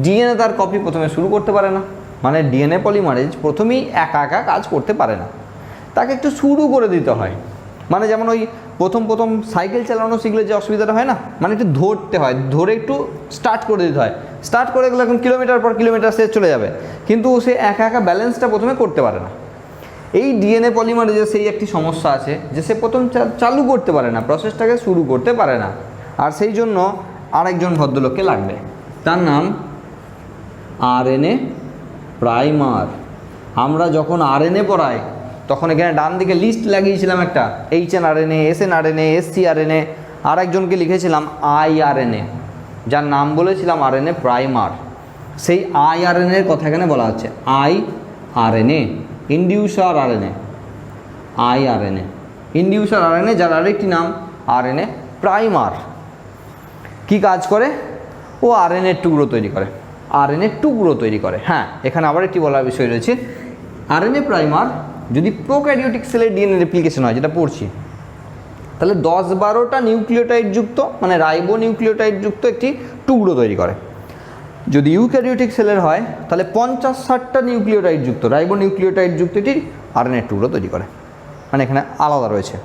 ডিএনএ তার কপি প্রথমে শুরু করতে পারে না, মানে ডিএনএ পলিমারেজ প্রথমেই একা একা কাজ করতে পারে না, তাকে একটু শুরু করে দিতে হয়। মানে যেমন ওই প্রথম সাইকেল চালানো শিখলে যে অসুবিধাটা হয় না, মানে একটু ধরতে হয়, ধরে একটু স্টার্ট করে দিতে হয়। স্টার্ট করে গেলে এখন কিলোমিটার পর কিলোমিটার সে চলে যাবে, কিন্তু সে একা একা ব্যালেন্সটা প্রথমে করতে পারে না। এই ডিএনএ পলিমারেজে সেই একটি সমস্যা আছে যে সে প্রথম চালু করতে পারে না, প্রসেসটাকে শুরু করতে পারে না। আর সেই জন্য আরেকজন ভদ্রলোককে লাগবে, তার নাম আরএনএ প্রাইমার। আমরা যখন আরএনএ পড়াই তখন এখানে ডান দিকে লিস্ট লাগিয়েছিলাম একটা, HNRNA, SNRNA, SCRNA, আর একজনকে লিখেছিলাম IRNA, যার নাম বলেছিলাম আরএনএ প্রাইমার। সেই IRNA-এর কথা এখানে বলা হচ্ছে, IRNA ইন্ডিউসার আরএনএ, IRNA ইন্ডিউসার আরএনএ, যার আরেকটি নাম আরএনএ প্রাইমার। কি কাজ করে? ও আরএনএর টুকরো তৈরি করে, আরএনএর টুকরো তৈরি করে। হ্যাঁ, এখানে আবার একটি বলার বিষয় রয়েছে, আরএনএ প্রাইমার যদি প্রোক্যারিওটিক সেলের ডিএনএ রেপ্লিকেশন হয়, যেটা পড়ছি, তাহলে 10-12টা নিউক্লিওটাইড যুক্ত, মানে রাইবো নিউক্লিওটাইড যুক্ত একটি টুকরো তৈরি করে। যদি ইউক্যারিওটিক সেলের হয় তাহলে 50-60টা নিউক্লিওটাইড যুক্ত, রাইবো নিউক্লিওটাইড যুক্ত একটি আরএনএর টুকরো তৈরি করে, মানে এখানে আলাদা রয়েছে।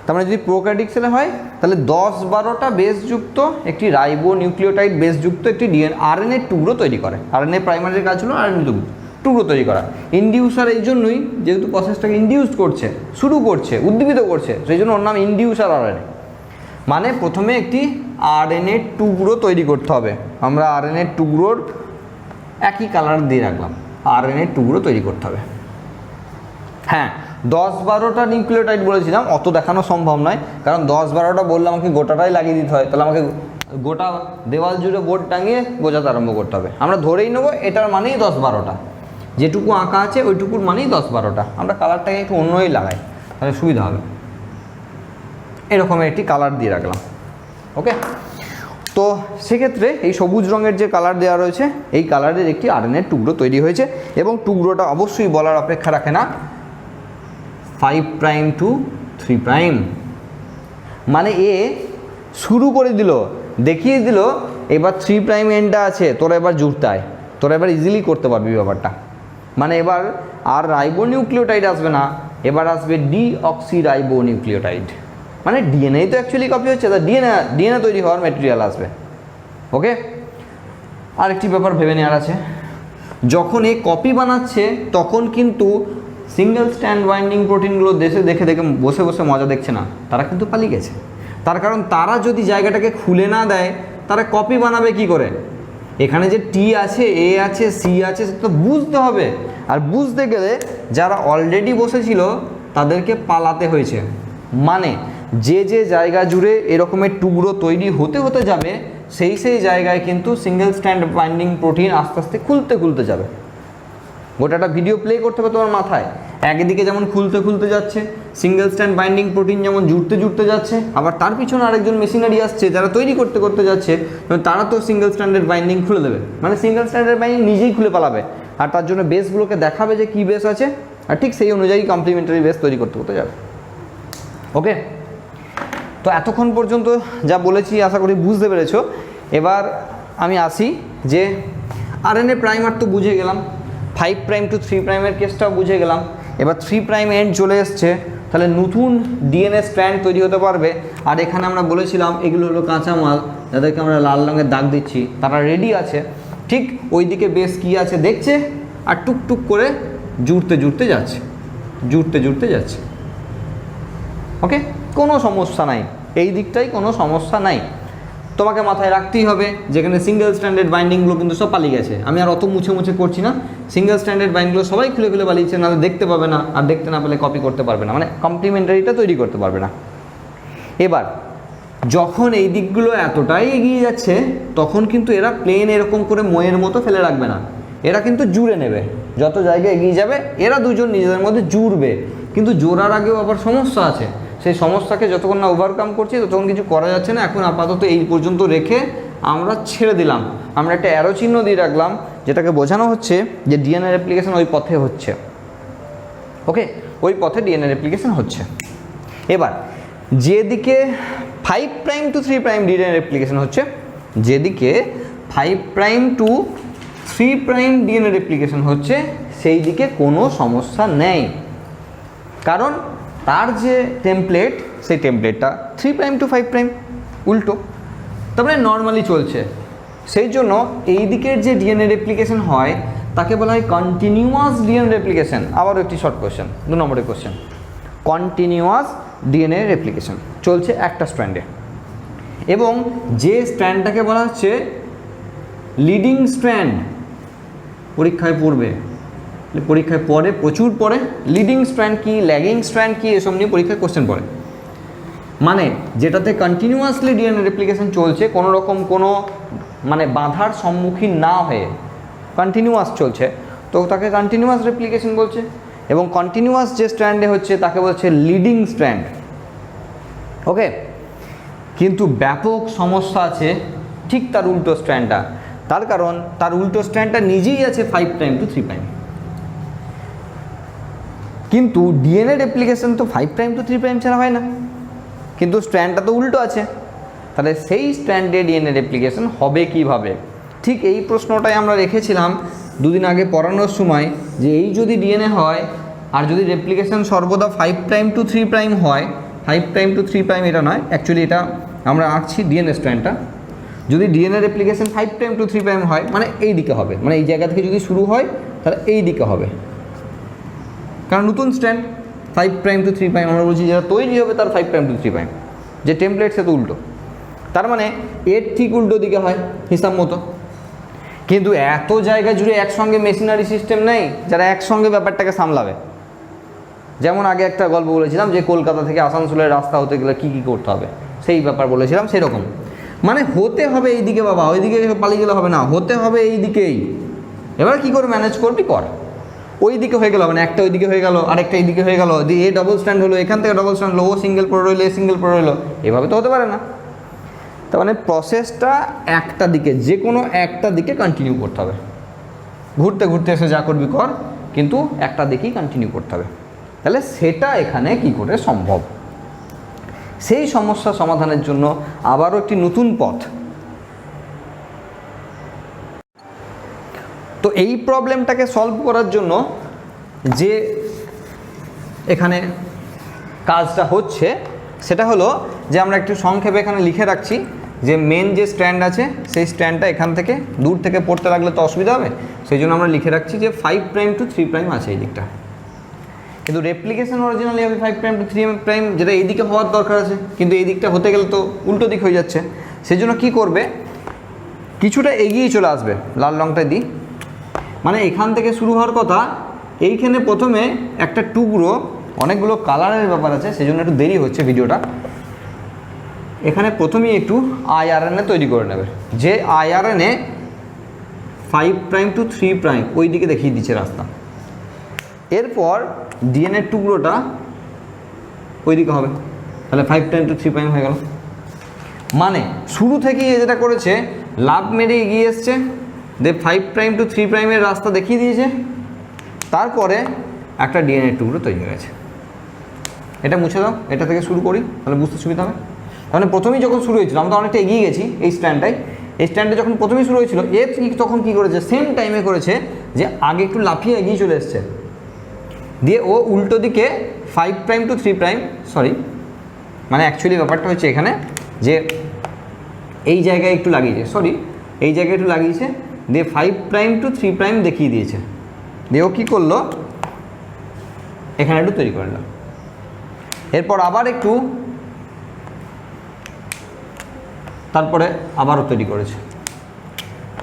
তার মানে যদি প্রোক্যারিওটিক সেলে হয় তাহলে 10-12টা বেসযুক্ত একটি রাইবো নিউক্লিওটাইড বেসযুক্ত একটি আরএনএর টুকরো তৈরি করে। আরএনএ প্রাইমারের কাজ হলো আরএনএ টুকরো তৈরি করা। ইন্ডিউসার এই জন্যই, যেহেতু প্রসেসটাকে ইন্ডিউস করছে, শুরু করছে, উদ্দীপিত করছে, সেই জন্য ওর নাম ইন্ডিউসার আরএনএ। মানে প্রথমে একটি আরএনএর টুকরো তৈরি করতে হবে। আমরা আরএনএর টুকরোর একই কালার দিয়ে রাখলাম, আরএনএর টুকরো তৈরি করতে হবে। হ্যাঁ, 10-12টা নিউক্লিওটাইড বলেছিলাম, অত দেখানো সম্ভব নয়, কারণ 10-12টা বললে আমাকে গোটাটাই লাগিয়ে দিতে হয়, তাহলে আমাকে গোটা দেওয়াল জুড়ে বোর্ড টাঙিয়ে বোঝাতে আরম্ভ করতে হবে। আমরা ধরেই নেবো এটার মানেই 10-12টা, যেটুকু আঁকা আছে ওইটুকুর মানেই 10-12টা। আমরা কালারটাকে একটু অন্যই লাগাই, তাহলে সুবিধা হবে। এরকমের একটি কালার দিয়ে রাখলাম, ওকে। তো সেক্ষেত্রে এই সবুজ রঙের যে কালার দেওয়া রয়েছে, এই কালারের একটি আরএনএর টুকরো তৈরি হয়েছে, এবং টুকরোটা অবশ্যই বলার অপেক্ষা রাখে না 5' to 3', মানে এ শুরু করে দিল, দেখিয়ে দিল এবার 3' এন্ডটা আছে, তোরা এবার জুড়তে আয়, তোরা এবার ইজিলি করতে পারবি ব্যাপারটা। মানে এবার আর রাইবো নিউক্লিওটাইড আসবে না, এবার আসবে ডিঅক্সি রাইবো নিউক্লিওটাইড। মানে ডিএনএ তো অ্যাকচুয়ালি কপি হচ্ছে, তা ডিএনএ তৈরি হওয়ার ম্যাটেরিয়াল আসবে, ওকে। আরেকটি ব্যাপার ভেবে নেওয়ার আছে, যখন এ কপি বানাচ্ছে তখন কিন্তু সিঙ্গেল স্ট্যান্ড বাইন্ডিং প্রোটিনগুলো দেখে বসে বসে মজা দেখছে না, তারা কিন্তু পালিয়ে গেছে। তার কারণ তারা যদি জায়গাটাকে খুলে না দেয়, তারা কপি বানাবে কি করে? এখানে যে টি আছে, এ আছে, সি আছে, সেটা তো বুঝতে হবে। আর বুঝতে গেলে যারা অলরেডি বসেছিল তাদেরকে পালাতে হয়েছে। মানে যে জায়গা জুড়ে এরকমের টুকরো তৈরি হতে হতে যাবে, সেই জায়গায় কিন্তু সিঙ্গেল স্ট্যান্ড বাইন্ডিং প্রোটিন আস্তে আস্তে খুলতে যাবে। গোটাটা ভিডিও প্লে করতে হবে তোমার মাথায়। একদিকে যেমন খুলতে যাচ্ছে সিঙ্গেল স্ট্যান্ড বাইন্ডিং প্রোটিন, যেমন জুড়তে যাচ্ছে, আবার তার পিছনে আরেকজন মেশিনারি আসছে যারা তৈরি করতে যাচ্ছে, তারা তো সিঙ্গেল স্ট্যান্ডের বাইন্ডিং খুলে দেবে, মানে সিঙ্গেল স্ট্যান্ডের বাইন্ডিং নিজেই খুলে পালাবে। আর তার জন্য বেসগুলোকে দেখাবে যে কী বেস আছে, আর ঠিক সেই অনুযায়ী কমপ্লিমেন্টারি বেস তৈরি করতে যাবে, ওকে। তো এতক্ষণ পর্যন্ত যা বলেছি আশা করি বুঝতে পেরেছো। এবার আমি আসি যে আরএনএ প্রাইমার তো বুঝে গেলাম, 5' to 3'-এর কেসটাও বুঝে গেলাম। এবার 3' এন্ড চলে এসছে, তাহলে নতুন ডিএনএ স্ট্র্যান্ড তৈরি হতে পারবে। আর এখানে আমরা বলেছিলাম এগুলো হলো কাঁচামাল, যাদেরকে আমরা লাল রঙের দাগ দিচ্ছি, তারা রেডি আছে। ঠিক ওই দিকে বেশ কী আছে দেখছে, আর টুকটুক করে জুড়তে যাচ্ছে, ওকে। কোনো সমস্যা নাই, এই দিকটাই কোনো সমস্যা নাই। তোমাকে মাথায় রাখতেই হবে যেখানে সিঙ্গেল স্ট্যান্ডার্ড বাইন্ডিংগুলো কিন্তু সব পালিয়ে গেছে। আমি আর অত মুছে মুছে করছি না, সিঙ্গেল স্ট্যান্ডার্ড বাইন্ডিংগুলো সবাই খুলে খুলে পালিয়েছে, নাহলে দেখতে পাবে না, আর দেখতে না পেলে কপি করতে পারবে না, মানে কমপ্লিমেন্টারিটা তৈরি করতে পারবে না। এবার যখন এই দিকগুলো এতটাই এগিয়ে যাচ্ছে তখন কিন্তু এরা প্লেন এরকম করে ময়ের মতো ফেলে রাখবে না, এরা কিন্তু জুড়ে নেবে। যত জায়গায় এগিয়ে যাবে এরা দুজন নিজেদের মধ্যে জুড়বে, কিন্তু জোড়ার আগেও আবার সমস্যা আছে। সেই সমস্যাকে যতক্ষণ না ওভারকাম করছি ততক্ষণ কিছু করা যাচ্ছে না। এখন আপাতত এই পর্যন্ত রেখে আমরা ছেড়ে দিলাম, আমরা একটা অ্যারো চিহ্ন দিয়ে রাখলাম যেটাকে বোঝানো হচ্ছে যে ডিএনএ রেপ্লিকেশন ওই পথে হচ্ছে। ওকে, ওই পথে ডিএনএ রেপ্লিকেশন হচ্ছে। এবার যেদিকে 5' to 3' ডিএনএ রেপ্লিকেশন হচ্ছে, যেদিকে 5' to 3' ডিএনএ রেপ্লিকেশন হচ্ছে সেই দিকে কোনো সমস্যা নেই, কারণ তার যে টেমপ্লেট সেই টেমপ্লেটটা 3' to 5' উল্টো, তারপরে নর্মালি চলছে। সেই জন্য এই দিকের যে ডিএনএ রেপ্লিকেশন হয় তাকে বলা হয় কন্টিনিউয়াস ডিএনএ রেপ্লিকেশন। আবারও একটি শর্ট কোশ্চেন, 2 নম্বরের কোশ্চেন। কন্টিনিউয়াস ডিএনএ রেপ্লিকেশন চলছে একটা স্ট্র্যান্ডে, এবং যে স্ট্র্যান্ডটাকে বলা হচ্ছে লিডিং স্ট্র্যান্ড, পরীক্ষায় পড়বে, পরীক্ষায় পড়ে, প্রচুর পড়ে। লিডিং স্ট্র্যান্ড কি, ল্যাগিং স্ট্র্যান্ড কি, এসব নিয়ে পরীক্ষায় কোশ্চেন পড়ে। মানে যেটাতে কন্টিনিউয়াসলি ডিএনএ রেপ্লিকেশন চলছে, কোনো রকম কোনো মানে বাধার সম্মুখীন না হয়ে কন্টিনিউয়াস চলছে, তো তাকে কন্টিনিউয়াস রেপ্লিকেশন বলছে। এবং কন্টিনিউয়াস যে স্ট্র্যান্ডে হচ্ছে তাকে বলছে লিডিং স্ট্র্যান্ড। ওকে, কিন্তু ব্যাপক সমস্যা আছে ঠিক তার উল্টো স্ট্র্যান্ডটা, তার কারণ তার উল্টো স্ট্র্যান্ডটা নিজেই আছে 5' to 3'। কিন্তু ডিএনএ রেপ্লিকেশন তো 5' to 3' ছাড়া হয় না, কিন্তু স্ট্র্যান্ডটা তো উল্টো আছে, তাহলে সেই স্ট্র্যান্ডে ডিএনএ রেপ্লিকেশন হবে কিভাবে? ঠিক এই প্রশ্নটাই আমরা রেখেছিলাম দুদিন আগে পড়ানোর সময়, যে এই যদি ডিএনএ হয় আর যদি রেপ্লিকেশন সর্বদা 5' to 3' হয়, 5' to 3' এটা নয়, অ্যাকচুয়ালি এটা আমরা আঁকছি ডিএনএ স্ট্র্যান্ডটা। যদি ডিএনএ রেপ্লিকেশন 5' to 3' হয় মানে এই দিকে হবে, মানে এই জায়গা থেকে যদি শুরু হয় তাহলে এই দিকে হবে, কারণ নতুন স্ট্র্যান্ড 5' to 3' আমরা বলছি যেটা তৈরি হবে তার 5' to 3', যে টেমপ্লেট সে তো উল্টো, তার মানে এর ঠিক উল্টো দিকে হয় হিসাব মতো। কিন্তু এত জায়গা জুড়ে একসঙ্গে মেশিনারি সিস্টেম নেই যারা একসঙ্গে ব্যাপারটাকে সামলাবে। যেমন আগে একটা গল্প বলেছিলাম যে কলকাতা থেকে আসানসোলের রাস্তা হতে গেলে কী কী করতে হবে, সেই ব্যাপার বলেছিলাম। সেরকম মানে হতে হবে এই দিকে, বাবা ওইদিকে পালিয়ে গেলে হবে না, হতে হবে এই দিকেই। এবার কী করে ম্যানেজ করবি কর, ওই দিকে হয়ে গেল মানে একটা ওই দিকে হয়ে গেল, আরেকটা এই দিকে হয়ে গেল, দিয়ে এ ডবল স্ট্যান্ড হলো, এখান থেকে ডবল স্ট্যান্ড হলো, ও সিঙ্গেল পড়ে রইলো, এ সিঙ্গেল পড়ে রইলো, এভাবে তো হতে পারে না। তার মানে প্রসেসটা একটা দিকে, যে কোনো একটা দিকে কন্টিনিউ করতে হবে, ঘুরতে ঘুরতে এসে যা করবি কর, কিন্তু একটা দিকেই কন্টিনিউ করতে হবে। তাহলে সেটা এখানে কি করে সম্ভব? সেই সমস্যা সমাধানের জন্য আবারও একটি নতুন পথ। তো এই প্রবলেমটাকে সলভ করার জন্য যে এখানে কাজটা হচ্ছে সেটা হলো যে আমরা একটু সংক্ষেপে এখানে লিখে রাখছি যে মেন যে স্ট্র্যান্ড আছে সেই স্ট্র্যান্ডটা এখান থেকে দূর থেকে পড়তে লাগলে তো অসুবিধা হবে, সেই জন্য আমরা লিখে রাখছি যে 5' to 3' আছে এই দিকটা। কিন্তু রেপ্লিকেশন অরিজিনালি হবে 5' to 3', যেটা এই দিকে হওয়ার দরকার আছে, কিন্তু এই দিকটা হতে গেলে তো উল্টো দিক হয়ে যাচ্ছে। সেই জন্য কী করবে, কিছুটা এগিয়ে চলে আসবে, লাল রঙটা দিই, মানে এখান থেকে শুরু হওয়ার কথা, এইখানে প্রথমে একটা টুকরো, অনেকগুলো কালারের ব্যাপার আছে সেই জন্য একটু দেরি হচ্ছে ভিডিওটা। এখানে প্রথমেই একটু IRNA তৈরি করে নেবে, যে IRNA 5' to 3' ওই দিকে দেখিয়ে দিচ্ছে রাস্তা। এরপর ডিএনএ টুকরোটা ওই দিকে হবে, তাহলে 5' to 3' হয়ে গেল। মানে শুরু থেকেই যেটা করেছে লাভ মেরে এগিয়ে এসছে, যে 5' to 3' রাস্তা দেখিয়ে দিয়েছে, তারপরে একটা ডিএনএ টুকরো তৈরি হয়ে গেছে। এটা মুছে দাও, এটা থেকে শুরু করি তাহলে বুঝতে সুবিধা হবে। তাহলে প্রথমেই যখন শুরু হয়েছিল আমরা তো অনেকটা এগিয়ে গেছি এই স্ট্যান্ডটাই, এই স্ট্যান্ডে যখন প্রথমেই শুরু হয়েছিল এর তখন কী করেছে, সেম টাইমে করেছে যে আগে একটু লাফিয়ে এগিয়ে চলে এসছে, দিয়ে ও উল্টো দিকে 5' to 3', সরি মানে অ্যাকচুয়ালি ব্যাপারটা হচ্ছে এখানে যে এই জায়গায় একটু লাগিয়েছে, সরি এই জায়গায় একটু লাগিয়েছে, দিয়ে 5' to 3' দেখিয়ে দিয়েছে, দিয়ে ও কী করলো এখানে একটু তৈরি করে নিল। এরপর আবার একটু তারপরে আবারও তৈরি করেছে,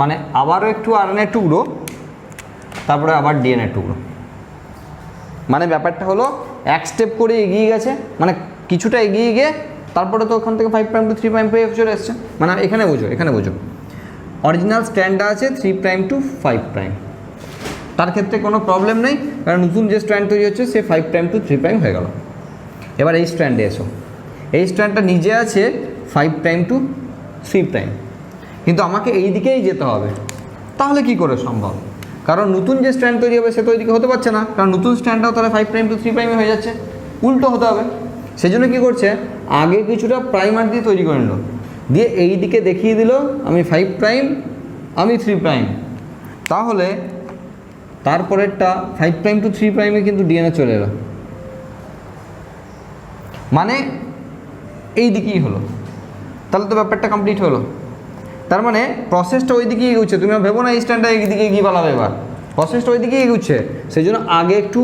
মানে আবারও একটু আরএনএ টুকরো, তারপরে আবার ডিএনএ টুকরো। মানে ব্যাপারটা হলো এক স্টেপ করে এগিয়ে গেছে, মানে কিছুটা এগিয়ে গিয়ে তারপরে তো ওখান থেকে 5' to 3' চলে এসছে। মানে এখানে বোঝো অরিজিনাল স্ট্র্যান্ডটা আছে 3' to 5', তার ক্ষেত্রে কোনো প্রবলেম নেই, কারণ নতুন যে স্ট্র্যান্ড তৈরি হচ্ছে সে 5' to 3' হয়ে গেল। এবার এই স্ট্র্যান্ডে এসো, এই স্ট্র্যান্ডটা নিজে আছে 5' to 3', কিন্তু আমাকে এই দিকেই যেতে হবে। তাহলে কি করে সম্ভব? কারণ নতুন যে স্ট্র্যান্ড তৈরি হবে সে তো ওইদিকে হতে পারছে না, কারণ নতুন স্ট্র্যান্ডটাও তাহলে 5' to 3' হয়ে যাচ্ছে, উল্টো হতে হবে। সেই জন্য কী করছে, আগে কিছুটা প্রাইমার দিয়ে তৈরি করে নিল, দিয়ে এই দিকে দেখিয়ে দিল আমি 5', আমি 3'। তাহলে তারপরেরটা 5' to 3', কিন্তু ডিএনএ চলে এলো, মানে এই দিকেই হলো। তাহলে তো ব্যাপারটা কমপ্লিট হলো। তার মানে প্রসেসটা ওই দিকেই এগোচ্ছে, তুমি ভেবো না এই স্ট্যান্ডটা এই দিকে এগিয়ে পালাবে, এবার প্রসেসটা ওই দিকেই এগোচ্ছে। সেই জন্য আগে একটু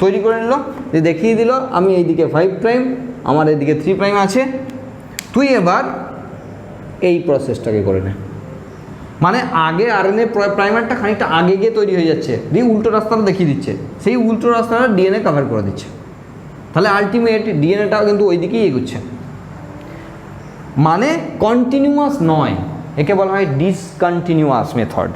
তৈরি করে নিল, যে দেখিয়ে দিল আমি এইদিকে 5', আমার এইদিকে 3' আছে, তুই এবার এই প্রসেসটাকে করে নে। মানে আগে আরএনএ প্রাইমারটা খানিকটা আগে গিয়ে তৈরি হয়ে যাচ্ছে, দিয়ে উল্টো রাস্তাটা দেখিয়ে দিচ্ছে, সেই উল্টো রাস্তাটা ডিএনএ কভার করে দিচ্ছে। তাহলে আলটিমেট ডিএনএটাও কিন্তু ওই দিকেই এগোচ্ছে, মানে কন্টিনিউয়াস নয়, একে বলা হয় ডিসকন্টিনিউয়াস মেথড।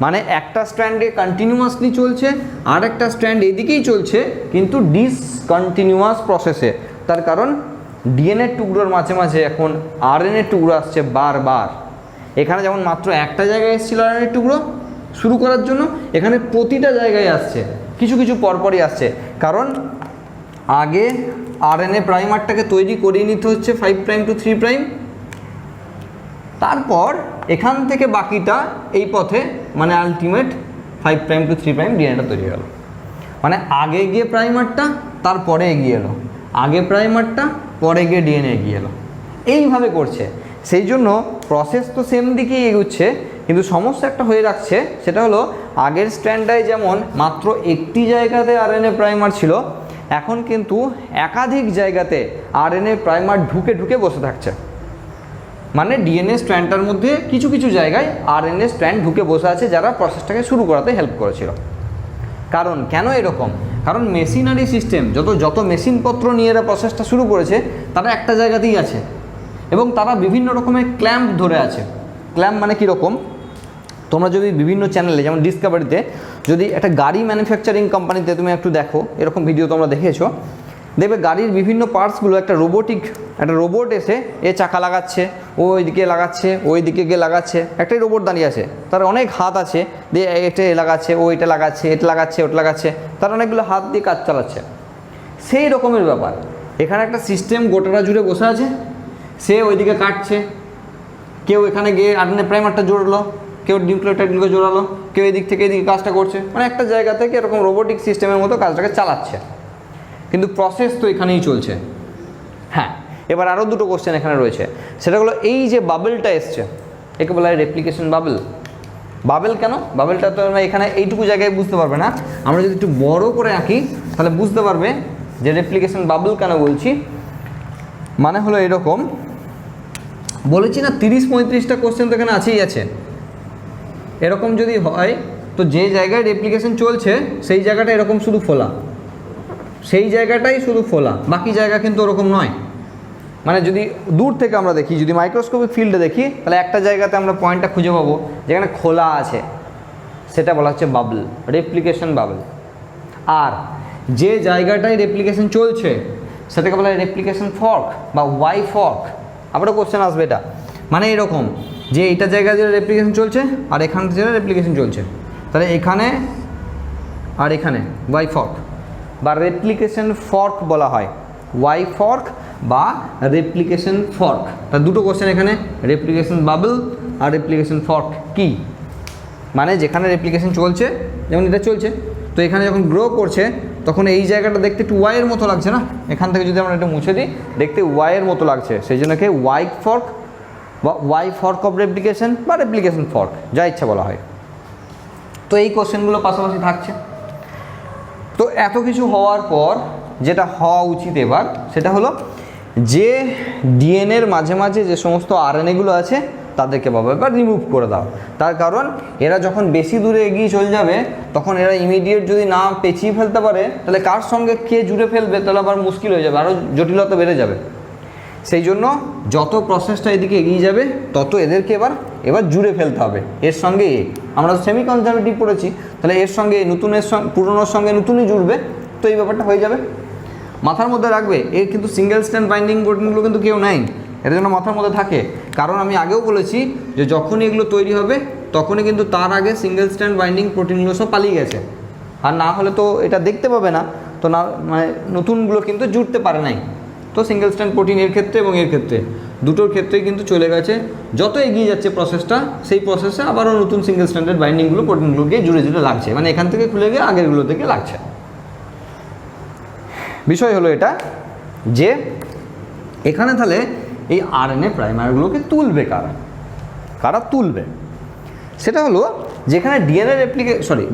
মানে একটা স্ট্র্যান্ডে কন্টিনিউয়াসলি চলছে, আর একটা স্ট্র্যান্ড এদিকেই চলছে, কিন্তু ডিসকন্টিনিউয়াস প্রসেসে। তার কারণ ডিএনএ টুকরোর মাঝে মাঝে এখন আরএনএ টুকরো আসছে বারবার। এখানে যেমন মাত্র একটা জায়গায় এসেছিল আরএনএ টুকরো শুরু করার জন্য, এখানে প্রতিটা জায়গায় আসছে, কিছু কিছু পরপরই আসছে, কারণ আগে আরএনএ প্রাইমারটাকে তৈরি করিয়ে নিতে হচ্ছে 5' to 3', তারপর এখান থেকে বাকিটা এই পথে, মানে আলটিমেট 5' to 3' ডিএনএটা তৈরি হলো। মানে আগে গিয়ে প্রাইমারটা, তারপরে এগিয়ে এলো, আগে প্রাইমারটা, পরে গিয়ে ডিএনএ এগিয়ে এলো, এইভাবে করছে। সেই জন্য প্রসেস তো সেম দিকেই এগোচ্ছে, কিন্তু সমস্যা একটা হয়ে রাখছে, সেটা হলো আগের স্ট্র্যান্ডটায় যেমন মাত্র একটি জায়গাতে আরএনএ প্রাইমার ছিল, এখন কিন্তু একাধিক জায়গাতে আরএনএ প্রাইমার ঢুকে ঢুকে বসে থাকছে। মানে ডিএনএ স্ট্র্যান্ডটার মধ্যে কিছু কিছু জায়গায় আরএনএ স্ট্র্যান্ড ঢুকে বসে আছে, যারা প্রসেসটাকে শুরু করাতে হেল্প করেছিল। কারণ কেন এরকম? কারণ মেশিনারি সিস্টেম, যত মেশিনপত্র নিয়ে এরা প্রসেসটা শুরু করেছে, তারা একটা জায়গাতেই আছে, এবং তারা বিভিন্ন রকমের ক্ল্যাম্প ধরে আছে। ক্ল্যাম্প মানে কীরকম, তোমরা যদি বিভিন্ন চ্যানেলে, যেমন ডিসকভারিতে, যদি একটা গাড়ি ম্যানুফ্যাকচারিং কোম্পানিতে তুমি একটু দেখো, এরকম ভিডিও তোমরা দেখেছো, দেখবে গাড়ির বিভিন্ন পার্টসগুলো একটা রোবট এসে এ চাকা লাগাচ্ছে, ও ওইদিকে লাগাচ্ছে, ওইদিকে গিয়ে লাগাচ্ছে, একটাই রোবট দাঁড়িয়ে আছে, তার অনেক হাত আছে, দিয়ে এটা লাগাচ্ছে, ও এটা লাগাচ্ছে, এটা লাগাচ্ছে, ওটা লাগাচ্ছে, তার অনেকগুলো হাত দিয়ে কাজ চালাচ্ছে। সেই রকমের ব্যাপার এখানে, একটা সিস্টেম গোটাটা জুড়ে বসে আছে, সে ওইদিকে কাটছে, কেউ এখানে গিয়ে আরএনএ প্রাইমারটা জোড়ালো, কেউ নিউক্লিওটাইডগুলো জোড়ালো, কেউ এদিক থেকে এদিকে কাজটা করছে, মানে একটা জায়গা থেকে এরকম রোবোটিক সিস্টেমের মতো কাজটাকে চালাচ্ছে, কিন্তু প্রসেস তো এখানেই চলছে। হ্যাঁ, এবার আরও দুটো কোশ্চেন এখানে রয়েছে, সেটা হলো এই যে বাবেলটা এসছে, একে বলা হয় রেপ্লিকেশন বাবেল। বাবেল কেন? বাবেলটা তো আমরা এখানে এইটুকু জায়গায় বুঝতে পারবে না, আমরা যদি একটু বড় করে আঁকি তাহলে বুঝতে পারবে যে রেপ্লিকেশন বাবেল কেন বলছি। মানে হলো এরকম, বলেছি না 30-35টা কোশ্চেন তো এখানে আছেই আছে। এরকম যদি হয় তো যে জায়গায় রেপ্লিকেশন চলছে সেই জায়গাটা এরকম শুধু ফোলা, সেই জায়গাটাই শুধু ফোলা, বাকি জায়গা কিন্তু ওরকম নয়। মানে যদি দূর থেকে আমরা দেখি, যদি মাইক্রোস্কোপিক ফিল্ডে দেখি, তাহলে একটা জায়গাতে আমরা পয়েন্টটা খুঁজে পাবো যেখানে খোলা আছে, সেটা বলা হচ্ছে বাবল, রেপ্লিকেশন বাবল। আর যে জায়গাটায় রেপ্লিকেশন চলছে সেটাকে বলা হয় রেপ্লিকেশন ফর্ক বা ওয়াই ফর্ক। আবারও কোশ্চেন আসবে এটা, মানে এরকম যে এইটা জায়গায় যে রেপ্লিকেশন চলছে আর এখান থেকে রেপ্লিকেশন চলছে, তাহলে এখানে আর এখানে ওয়াই ফর্ক বা রেপ্লিকেশন ফর্ক বলা হয়, ওয়াই ফর্ক বা রেপ্লিকেশন ফর্ক। তার দুটো কোশ্চেন এখানে, রেপ্লিকেশন বাবল আর রেপ্লিকেশন ফর্ক কি। মানে যেখানে রেপ্লিকেশন চলছে, যেমন এটা চলছে, তো এখানে যখন গ্রো করছে তখন এই জায়গাটা দেখতে একটু ওয়াইয়ের মতো লাগছে না, এখান থেকে যদি আমরা এটা মুছে দিই দেখতে ওয়াইয়ের মতো লাগছে, সেই জন্য কি ওয়াই ফর্ক বা ওয়াই ফর্ক অফ রেপ্লিকেশন বা রেপ্লিকেশন ফর্ক, যা ইচ্ছা বলা হয়। তো এই কোশ্চেনগুলো পাশাপাশি থাকছে। তো এত কিছু হওয়ার পর যেটা হওয়া উচিত এবার, সেটা হলো যে ডিএনএর মাঝে মাঝে যে সমস্ত আরএনএগুলো আছে তাদেরকে বাবা এবার রিমুভ করে দাও। তার কারণ এরা যখন বেশি দূরে এগিয়ে চলে যাবে তখন এরা ইমিডিয়েট যদি না পেঁচিয়ে ফেলতে পারে তাহলে কার সঙ্গে কে জুড়ে ফেলবে, তাহলে আবার মুশকিল হয়ে যাবে, আরও জটিলতা বেড়ে যাবে। সেই জন্য যত প্রসেসটা এদিকে এগিয়ে যাবে তত এদেরকে এবার জুড়ে ফেলতে হবে এর সঙ্গে। আমরা সেমি কনজারভেটিভ পড়েছি, তাহলে এর সঙ্গে নতুনের সঙ্গে পুরনোর সঙ্গে নতুনই জুড়বে, তো এই ব্যাপারটা হয়ে যাবে। মাথার মধ্যে রাখবে এর কিন্তু সিঙ্গেল স্ট্র্যান্ড বাইন্ডিং প্রোটিনগুলো কিন্তু কেউ নেই, এর জন্য মাথার মধ্যে থাকে। কারণ আমি আগেও বলেছি যে যখনই এগুলো তৈরি হবে তখনই কিন্তু তার আগে সিঙ্গেল স্ট্র্যান্ড বাইন্ডিং প্রোটিনগুলো সব পালিয়ে গেছে, আর না হলে তো এটা দেখতে পাবে না, তো না মানে নতুনগুলো কিন্তু জুড়তে পারে নাই। তো সিঙ্গেল স্ট্র্যান্ড প্রোটিন এর ক্ষেত্রে এবং এর ক্ষেত্রে দুটোর ক্ষেত্রেই কিন্তু চলে গেছে। যত এগিয়ে যাচ্ছে প্রসেসটা সেই প্রসেসে আবারও নতুন সিঙ্গেল স্ট্র্যান্ডেড বাইন্ডিংগুলো প্রোটিনগুলোকে জুড়ে জুড়ে লাগছে, মানে এখান থেকে খুলে গিয়ে আগেরগুলো থেকে লাগছে। বিষয় হলো এটা যে এখানে তাহলে এই আরএনএ প্রাইমারগুলোকে তুলবে কারা তুলবে, সেটা হলো যেখানে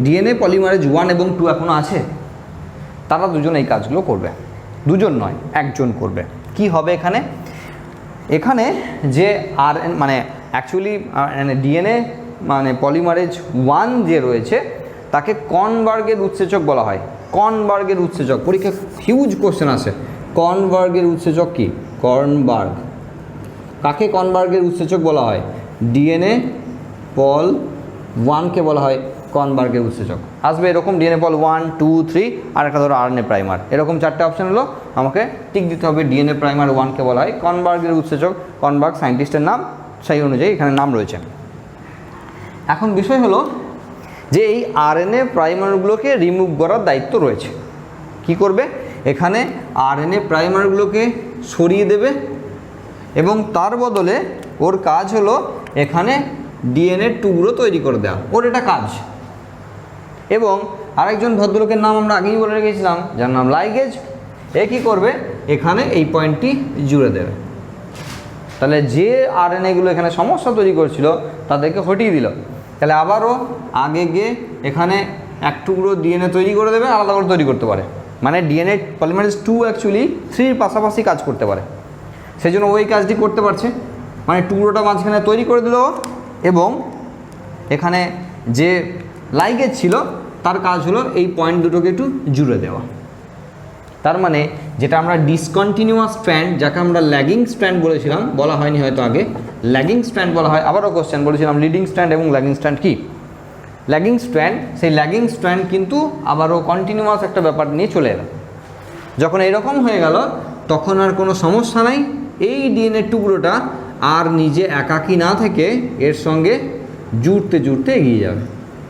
ডিএনএ পলিমারেজ 1 এবং 2 এখনও আছে, তারা দুজন এই কাজগুলো করবে। দুজন নয়, একজন করবে। কি হবে এখানে যে মানে অ্যাকচুয়ালি ডিএনএ মানে পলিমারেজ 1 যে রয়েছে তাকে কর্নবার্গের উৎসেচক বলা হয়। কর্নবার্গের উৎসেচক, পরীক্ষা হিউজ কোশ্চেন আছে। কর্নবার্গের উৎসেচক কি? কর্নবার্গ। কাকে কর্নবার্গের উৎসেচক বলা হয়? ডিএনএ পল 1কে বলা হয় কর্নবার্গের উৎসেচক। আসবে এরকম ডিএনএ পল 1, 2, 3 আর একটা ধরো আরএনএ প্রাইমার, এরকম 4টে অপশান হলো, আমাকে টিক দিতে হবে। ডিএনএ প্রাইমার 1কে বলা হয় কর্নবার্গের উৎসেচক, কর্নবার্গ সায়েন্টিস্টের নাম, সেই অনুযায়ী এখানে নাম রয়েছে। এখন বিষয় হলো যে এই আরএনএ প্রাইমারগুলোকে রিমুভ করার দায়িত্ব রয়েছে। কি করবে? এখানে আরএনএ প্রাইমারগুলোকে সরিয়ে দেবে এবং তার বদলে ওর কাজ হলো এখানে ডিএনএর টুকরো তৈরি করে দেওয়া, ওর এটা কাজ। এবং আরেকজন ভদ্রলোকের নাম আমরা আগেই বলে রেখেছিলাম, যার নাম লাইগেজ। এ কী করবে? এখানে এই পয়েন্টটি জুড়ে দেবে। তাহলে যে আরএনএগুলো এখানে সমস্যা তৈরি করছিল তাদেরকে হটিয়ে দিল। তাহলে আবারও আগে গিয়ে এখানে এক টুকরো ডিএনএ তৈরি করে দেবে, আলাদা করে তৈরি করতে পারে। মানে ডিএনএ পলিমারেজ 2 অ্যাকচুয়ালি 3-র পাশাপাশি কাজ করতে পারে, সেই জন্য ওই কাজটি করতে পারছে। মানে টুকরোটা মাঝখানে তৈরি করে দিল এবং এখানে যে লাইগেজ ছিল তার কাজ হলো এই পয়েন্ট দুটোকে একটু জুড়ে দেওয়া। তার মানে যেটা আমরা ডিসকন্টিনিউয়াস স্ট্র্যান্ড, যাকে আমরা ল্যাগিং স্ট্র্যান্ড বলেছিলাম, বলা হয়নি হয়তো আগে, ল্যাগিং স্ট্র্যান্ড বলা হয়। আবারও কোশ্চেন বলেছিলাম লিডিং স্ট্র্যান্ড এবং ল্যাগিং স্ট্র্যান্ড কি? ল্যাগিং স্ট্র্যান্ড, সেই ল্যাগিং স্ট্র্যান্ড কিন্তু আবারও কন্টিনিউয়াস একটা ব্যাপার নিয়ে চলে এলো। যখন এরকম হয়ে গেল তখন আর কোনো সমস্যা নাই, এই ডিএনএ টুকরোটা আর নিজে একাকী না থেকে এর সঙ্গে জুড়তে জুড়তে এগিয়ে যাবে।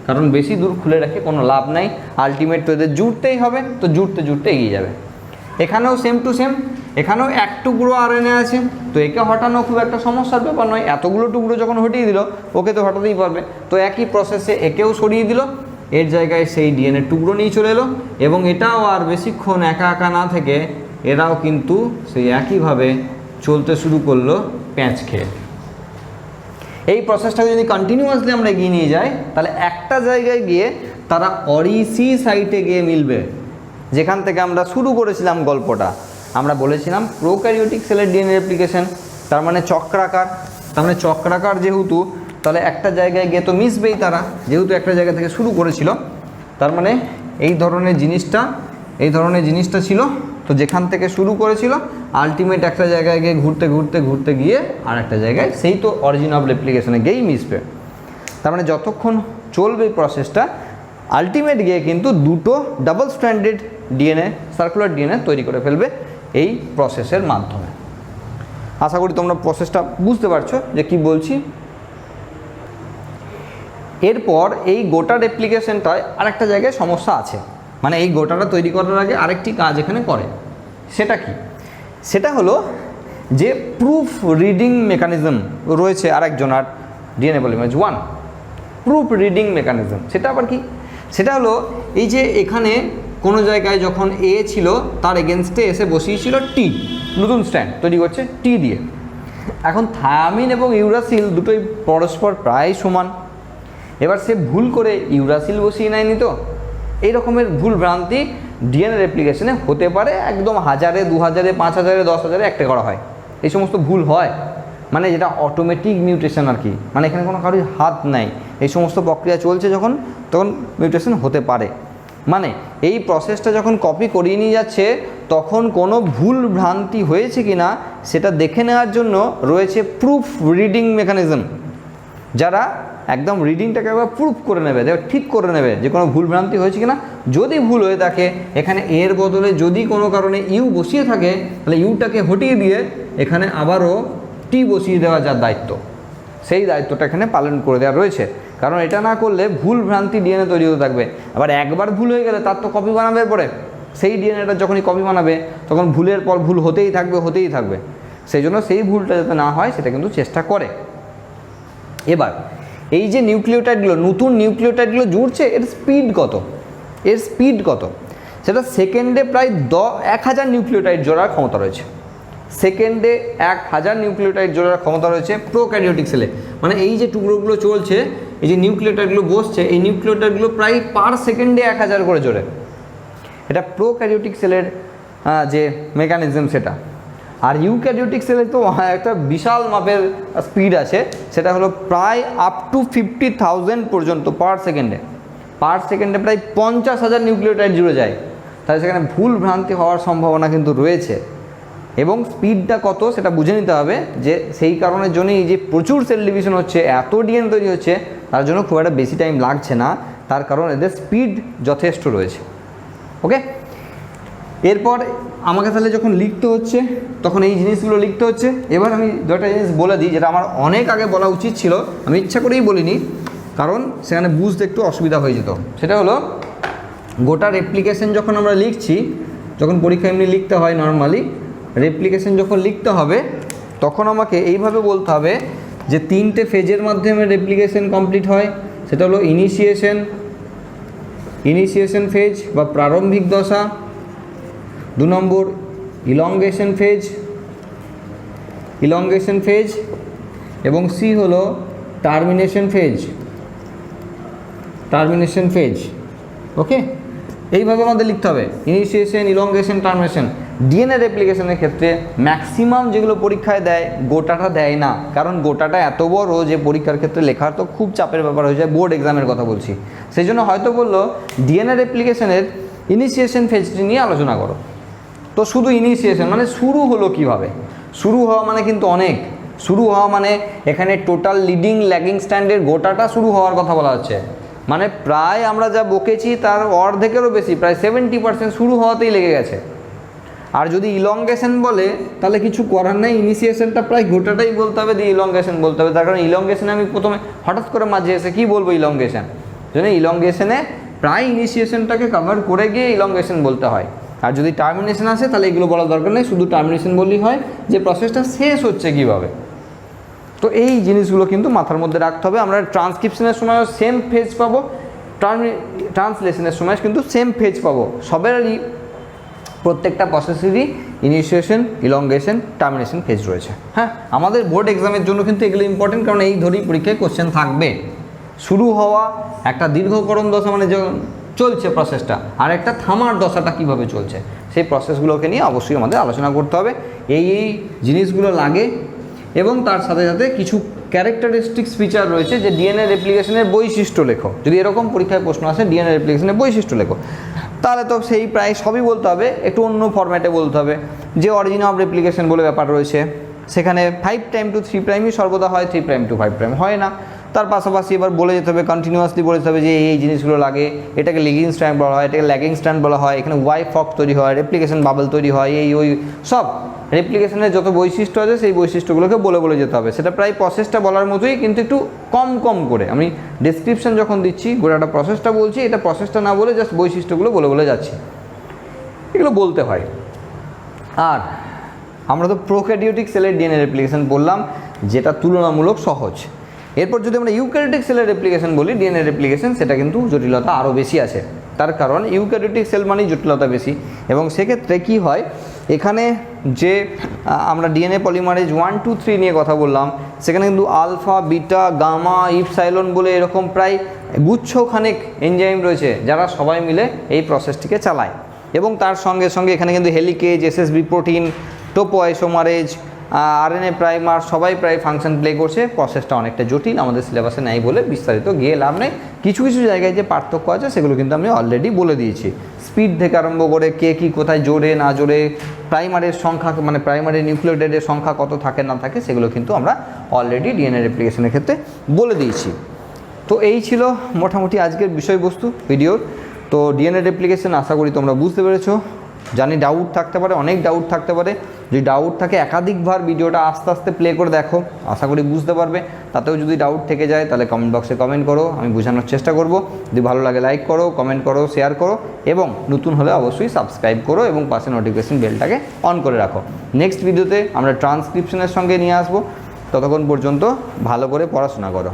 কারণ বেশি দূর খুলে রেখে কোনো লাভ নাই, আলটিমেট তো এদের জুড়তেই হবে, তো জুড়তে জুড়তে এগিয়ে যাবে। এখানেও সেম টু সেম, এখানেও এক টুকরো আরএনএ আছে, তো একে হটানো খুব একটা সমস্যার ব্যাপার নয়। এতগুলো টুকরো যখন হটিয়ে দিল ওকে তো হটাতেই পারবে, তো একই প্রসেসে একেও সরিয়ে দিল, এর জায়গায় সেই ডিএনএ টুকরো নিয়ে চলে এলো এবং এটাও আর বেশিক্ষণ একা একা না থেকে এরাও কিন্তু সেই একইভাবে চলতে শুরু করলো প্যাঁচ খেয়ে। এই প্রসেসটাকে যদি কন্টিনিউয়াসলি আমরা এগিয়ে নিয়ে যাই তাহলে একটা জায়গায় গিয়ে তারা অরিসি সাইটে গিয়ে মিলবে, যেখান থেকে আমরা শুরু করেছিলাম গল্পটা। আমরা বলেছিলাম প্রোক্যারিওটিক সেলের ডিএনএ রেপ্লিকেশন, তার মানে চক্রাকার। তার মানে চক্রাকার যেহেতু, তাহলে একটা জায়গায় গিয়ে তো মিশবেই তারা, যেহেতু একটা জায়গা থেকে শুরু করেছিল। তার মানে এই ধরনের জিনিসটা ছিল, তো যেখান থেকে শুরু করেছিল আলটিমেট একটা জায়গায় গিয়ে ঘুরতে গিয়ে আর একটা জায়গায় সেই তো অরিজিন অফ রেপ্লিকেশনে গিয়েই মিশবে। তার মানে যতক্ষণ চলবে এই প্রসেসটা, আলটিমেট গিয়ে কিন্তু দুটো double stranded DNA, circular DNA তৈরি করে ফেলবে এই প্রসেসের মাধ্যমে। আশা করি তোমরা প্রসেসটা বুঝতে পারছো যে কি বলছি। এরপর এই গোটা রেপ্লিকেশনটায় আরেকটা জায়গায় সমস্যা আছে, মানে এই গোটাটা তৈরি করার আগে আরেকটি কাজ এখানে করে। সেটা কি? সেটা হলো যে প্রুফ রিডিং মেকানিজম রয়েছে আরেকজনার DNA polymerase 1, proof reading mechanism. সেটা আবার কি? সেটা হলো এই যে এখানে কোনো জায়গায় যখন এ ছিল তার এগেনস্টে এসে বসিয়েছিল টি, নতুন স্ট্র্যান্ড তৈরি করছে টি দিয়ে। এখন থায়ামিন এবং ইউরাসিল দুটোই পরস্পর প্রায় সমান। এবার সে ভুল করে ইউরাসিল বসিয়ে নেয়নি তো, এই রকমের ভুল ভ্রান্তি ডিএনএ রেপ্লিকেশনে হতে পারে, একদম 1000-এ 2000-এ 5000-এ 10,000-এ একটা করা হয়, এই সমস্ত ভুল হয়, মানে যেটা অটোমেটিক মিউটেশন আর কি, মানে এখানে কোনো কারোর হাত নাই, এই সমস্ত প্রক্রিয়া চলছে যখন তখন মিউটেশন হতে পারে। মানে এই প্রসেসটা যখন কপি করিয়ে নিয়ে যাচ্ছে তখন কোনো ভুল ভ্রান্তি হয়েছে কি না সেটা দেখে নেওয়ার জন্য রয়েছে প্রুফ রিডিং মেকানিজম, যারা একদম রিডিংটাকে একবার প্রুফ করে নেবে, ঠিক করে নেবে যে কোনো ভুল ভ্রান্তি হয়েছে কিনা। যদি ভুল হয়ে থাকে এখানে এর বদলে যদি কোনো কারণে ইউ বসিয়ে থাকে তাহলে ইউটাকে হটিয়ে দিয়ে এখানে আবারও টি বসিয়ে দেওয়া যার দায়িত্ব, সেই দায়িত্বটা এখানে পালন করে দেওয়া রয়েছে। কারণ এটা না করলে ভুল ভ্রান্তি ডিএনএ তৈরি হতে থাকবে। আবার একবার ভুল হয়ে গেলে তার তো কপি বানাবে, পরে সেই ডিএনএটা যখনই কপি বানাবে তখন ভুলের পর ভুল হতেই থাকবে। সেই জন্য সেই ভুলটা যাতে না হয় সেটা কিন্তু চেষ্টা করে। এবার এই যে নিউক্লিওটাইডগুলো, নতুন নিউক্লিওটাইডগুলো জুড়ছে, এর স্পিড কত, সেটা সেকেন্ডে প্রায় 1000 নিউক্লিওটাইড জোড়ার ক্ষমতা রয়েছে। সেকেন্ডে 1000 নিউক্লিওটাইড জোড়ার ক্ষমতা রয়েছে প্রোক্যারিওটিক সেলে। মানে এই যে টুকরোগুলো চলছে, এই যে নিউক্লিওটাইডগুলো বসছে, এই নিউক্লিওটাইডগুলো প্রায় পার সেকেন্ডে 1000 করে জোরে। এটা প্রোক্যারিওটিক সেলের যে মেকানিজম সেটা। আর ইউক্যারিওটিক সেলে তো একটা বিশাল মাপের স্পিড আছে, সেটা হলো প্রায় আপ টু 50,000 পর্যন্ত পার সেকেন্ডে প্রায় 50,000 নিউক্লিওটাইড জুড়ে যায়। তাহলে সেখানে ভুল ভ্রান্তি হওয়ার সম্ভাবনা কিন্তু রয়েছে। এবং স্পিডটা কত সেটা বুঝে নিতে হবে, যে সেই কারণের জন্যই এই যে প্রচুর সেল ডিভিশন হচ্ছে, এত ডিএনএ তৈরি হচ্ছে, তার জন্য খুব একটা বেশি টাইম লাগছে না, তার কারণ এদের স্পিড যথেষ্ট রয়েছে। ওকে, এরপর আমাকে তাহলে যখন লিখতে হচ্ছে তখন এই জিনিসগুলো লিখতে হচ্ছে। এবার আমি দুটো জিনিস বলে দিই যেটা আমার অনেক আগে বলা উচিত ছিল, আমি ইচ্ছা করেই বলিনি, কারণ সেখানে বুঝতে একটু অসুবিধা হয়ে যেত। সেটা হলো গোটা রেপ্লিকেশন যখন আমরা লিখছি, যখন পরীক্ষা এমনি লিখতে হয় নর্মালি, রেপ্লিকেশন যখন লিখতে হবে তখন আমাকে এইভাবে বলতে হবে যে 3টে ফেজের মাধ্যমে রেপ্লিকেশন কমপ্লিট হয়। সেটা হলো ইনিশিয়েশন ফেজ বা প্রারম্ভিক দশা, 2 নম্বর ইলংগেশন ফেজ, এবং সি হলো টার্মিনেশন ফেজ। ওকে, এইভাবে আমাদের লিখতে হবে, ইনিশিয়েশন, ইলংগেশন, টার্মিনেশন। ডিএনএ রেপ্লিকেশনের ক্ষেত্রে ম্যাক্সিমাম যেগুলো পরীক্ষায় দেয় গোটাটা দেয় না, কারণ গোটাটা এত বড় যে পরীক্ষার ক্ষেত্রে লেখার তো খুব চাপের ব্যাপার হয়ে যায়, বোর্ড এক্সামের কথা বলছি। সেই জন্য হয়তো বললো ডিএনএ রেপ্লিকেশনের ইনিশিয়েশন ফেজটি নিয়ে আলোচনা করো। তো শুধু ইনিশিয়েশন মানে শুরু হলো কিভাবে, শুরু হওয়া মানে কিন্তু অনেক, শুরু হওয়া মানে এখানে টোটাল লিডিং ল্যাগিং স্ট্র্যান্ডের গোটাটা শুরু হওয়ার কথা বলা হচ্ছে। মানে প্রায় আমরা যা বকেছি তার অর্ধেকেরও বেশি, প্রায় 70% শুরু হওয়াতেই লেগে গেছে। আর যদি ইলংগেশন বলে তাহলে কিছু করার নেই, ইনিশিয়েশনটা প্রায় গোটাটাই বলতে হবে, দিয়ে ইলংগেশন বলতে হবে। তার কারণ ইলংগেশনে আমি প্রথমে হঠাৎ করে মাঝে এসে কী বলবো ইলংগেশন, জন্য ইলংগেশনে প্রায় ইনিশিয়েশনটাকে কভার করে গিয়ে ইলংগেশন বলতে হয়। আর যদি টার্মিনেশন আসে তাহলে এগুলো বলার দরকার নেই, শুধু টার্মিনেশন বললেই হয় যে প্রসেসটা শেষ হচ্ছে কীভাবে। তো এই জিনিসগুলো কিন্তু মাথার মধ্যে রাখতে হবে। আমরা ট্রান্সক্রিপশনের সময়ও সেম ফেজ পাবো, ট্রান্সলেশনের সময় কিন্তু সেম ফেজ পাবো। সবেরই প্রত্যেকটা প্রসেসেরই ইনিশিয়েশন, ইলংগেশন, টার্মিনেশন ফেজ রয়েছে। হ্যাঁ, আমাদের বোর্ড এক্সামের জন্য কিন্তু এগুলো ইম্পর্টেন্ট, কারণ এই ধরেই পরীক্ষায় কোশ্চেন থাকবে। শুরু হওয়া একটা দীর্ঘকরণ দশা মানে যখন চলছে প্রসেসটা, আর একটা থামার দশাটা কীভাবে চলছে, সেই প্রসেসগুলোকে নিয়ে অবশ্যই আমাদের আলোচনা করতে হবে। এই জিনিসগুলো লাগে, এবং তার সাথে সাথে কিছু ক্যারেক্টারিস্টিক্স ফিচার রয়েছে যে ডিএনএ রেপ্লিকেশনের বৈশিষ্ট্য লেখো। যদি এরকম পরীক্ষায় প্রশ্ন আসে ডিএনএ রেপ্লিকেশনের বৈশিষ্ট্য লেখো, তাহলে তো সেই প্রায় সবই বলতে হবে, একটু অন্য ফরম্যাটে বলতে হবে। যে অরিজিন অফ রেপ্লিকেশন বলে ব্যাপার রয়েছে, সেখানে 5' to 3' সর্বদা হয়, 3' to 5' হয় না। তার পাশাপাশি এবার বলে যেতে হবে, কন্টিনিউয়াসলি বলে যেতে হবে যে এই জিনিসগুলো লাগে, এটাকে লিগিং স্ট্র্যান্ড বলা হয়, এটাকে ল্যাগিং স্ট্র্যান্ড বলা হয়, এখানে ওয়াই ফক তৈরি হয়, রেপ্লিকেশন বাবল তৈরি হয়, এই ওই সব রেপ্লিকেশনের যত বৈশিষ্ট্য আছে সেই বৈশিষ্ট্যগুলোকে বলে যেতে হবে। সেটা প্রায় প্রসেসটা বলার মতোই, কিন্তু একটু কম করে। আমি ডেসক্রিপশন যখন দিচ্ছি গোটাটা প্রসেসটা বলছি, এটা প্রসেসটা না বলে জাস্ট বৈশিষ্ট্যগুলো বলে যাচ্ছি, এগুলো বলতে হয়। আর আমরা তো প্রোক্যারিওটিক সেলের ডিএনএ রেপ্লিকেশন বললাম, যেটা তুলনামূলক সহজ। এরপর যদি আমরা ইউক্যারিওটিক সেলের রেপ্লিকেশন বলি, ডিএনএ রেপ্লিকেশন, সেটা কিন্তু জটিলতা আরও বেশি আছে। তার কারণ ইউক্যারিওটিক সেল মানেই জটিলতা বেশি। এবং সেক্ষেত্রে কি হয়, এখানে যে আমরা ডিএনএ পলিমারেজ 1, 2, 3 নিয়ে কথা বললাম, সেখানে কিন্তু আলফা, বিটা, গামা, ইপসাইলন বলে এরকম প্রায় গুচ্ছখানেক এনজাইম রয়েছে, যারা সবাই মিলে এই প্রসেসটিকে চালায়। এবং তার সঙ্গে সঙ্গে এখানে কিন্তু helicase, SSB protein, topoisomerase, RNA primer সবাই প্রায় ফাংশন প্লে করছে। প্রসেসটা অনেকটা জটিল, আমাদের সিলেবাসে নাই বলে বিস্তারিত গিয়ে লাভ নেই। কিছু কিছু জায়গায় যে পার্থক্য আছে সেগুলো কিন্তু আমি অলরেডি বলে দিয়েছি। স্পিড থেকে আরম্ভ করে কে কী কোথায় জোরে না জোরে, প্রাইমারের সংখ্যা মানে প্রাইমারি নিউক্লিওটাইডের সংখ্যা কত থাকে না থাকে সেগুলো কিন্তু আমরা অলরেডি ডিএনএ রেপ্লিকেশনের ক্ষেত্রে বলে দিয়েছি। তো এই ছিল মোটামুটি আজকের বিষয়বস্তু ভিডিওর। তো ডিএনএ রেপ্লিকেশন আশা করি তোমরা বুঝতে পেরেছো। জানি ডাউট থাকতে পারে, অনেক ডাউট থাকতে পারে। যদি ডাউট থাকে একাধিকবার ভিডিওটা আস্তে আস্তে প্লে করে দেখো, আশা করি বুঝতে পারবে। তাতেও যদি ডাউট থেকে যায় তাহলে কমেন্ট বক্সে কমেন্ট করো, আমি বোঝানোর চেষ্টা করব। যদি ভালো লাগে লাইক করো, কমেন্ট করো, শেয়ার করো এবং নতুন হলে অবশ্যই সাবস্ক্রাইব করো এবং পাশে নোটিফিকেশন বেলটাকে অন করে রাখো। নেক্সট ভিডিওতে আমরা ট্রান্সক্রিপশনের সঙ্গে নিয়ে আসবো। ততক্ষণ পর্যন্ত ভালো করে পড়াশোনা করো।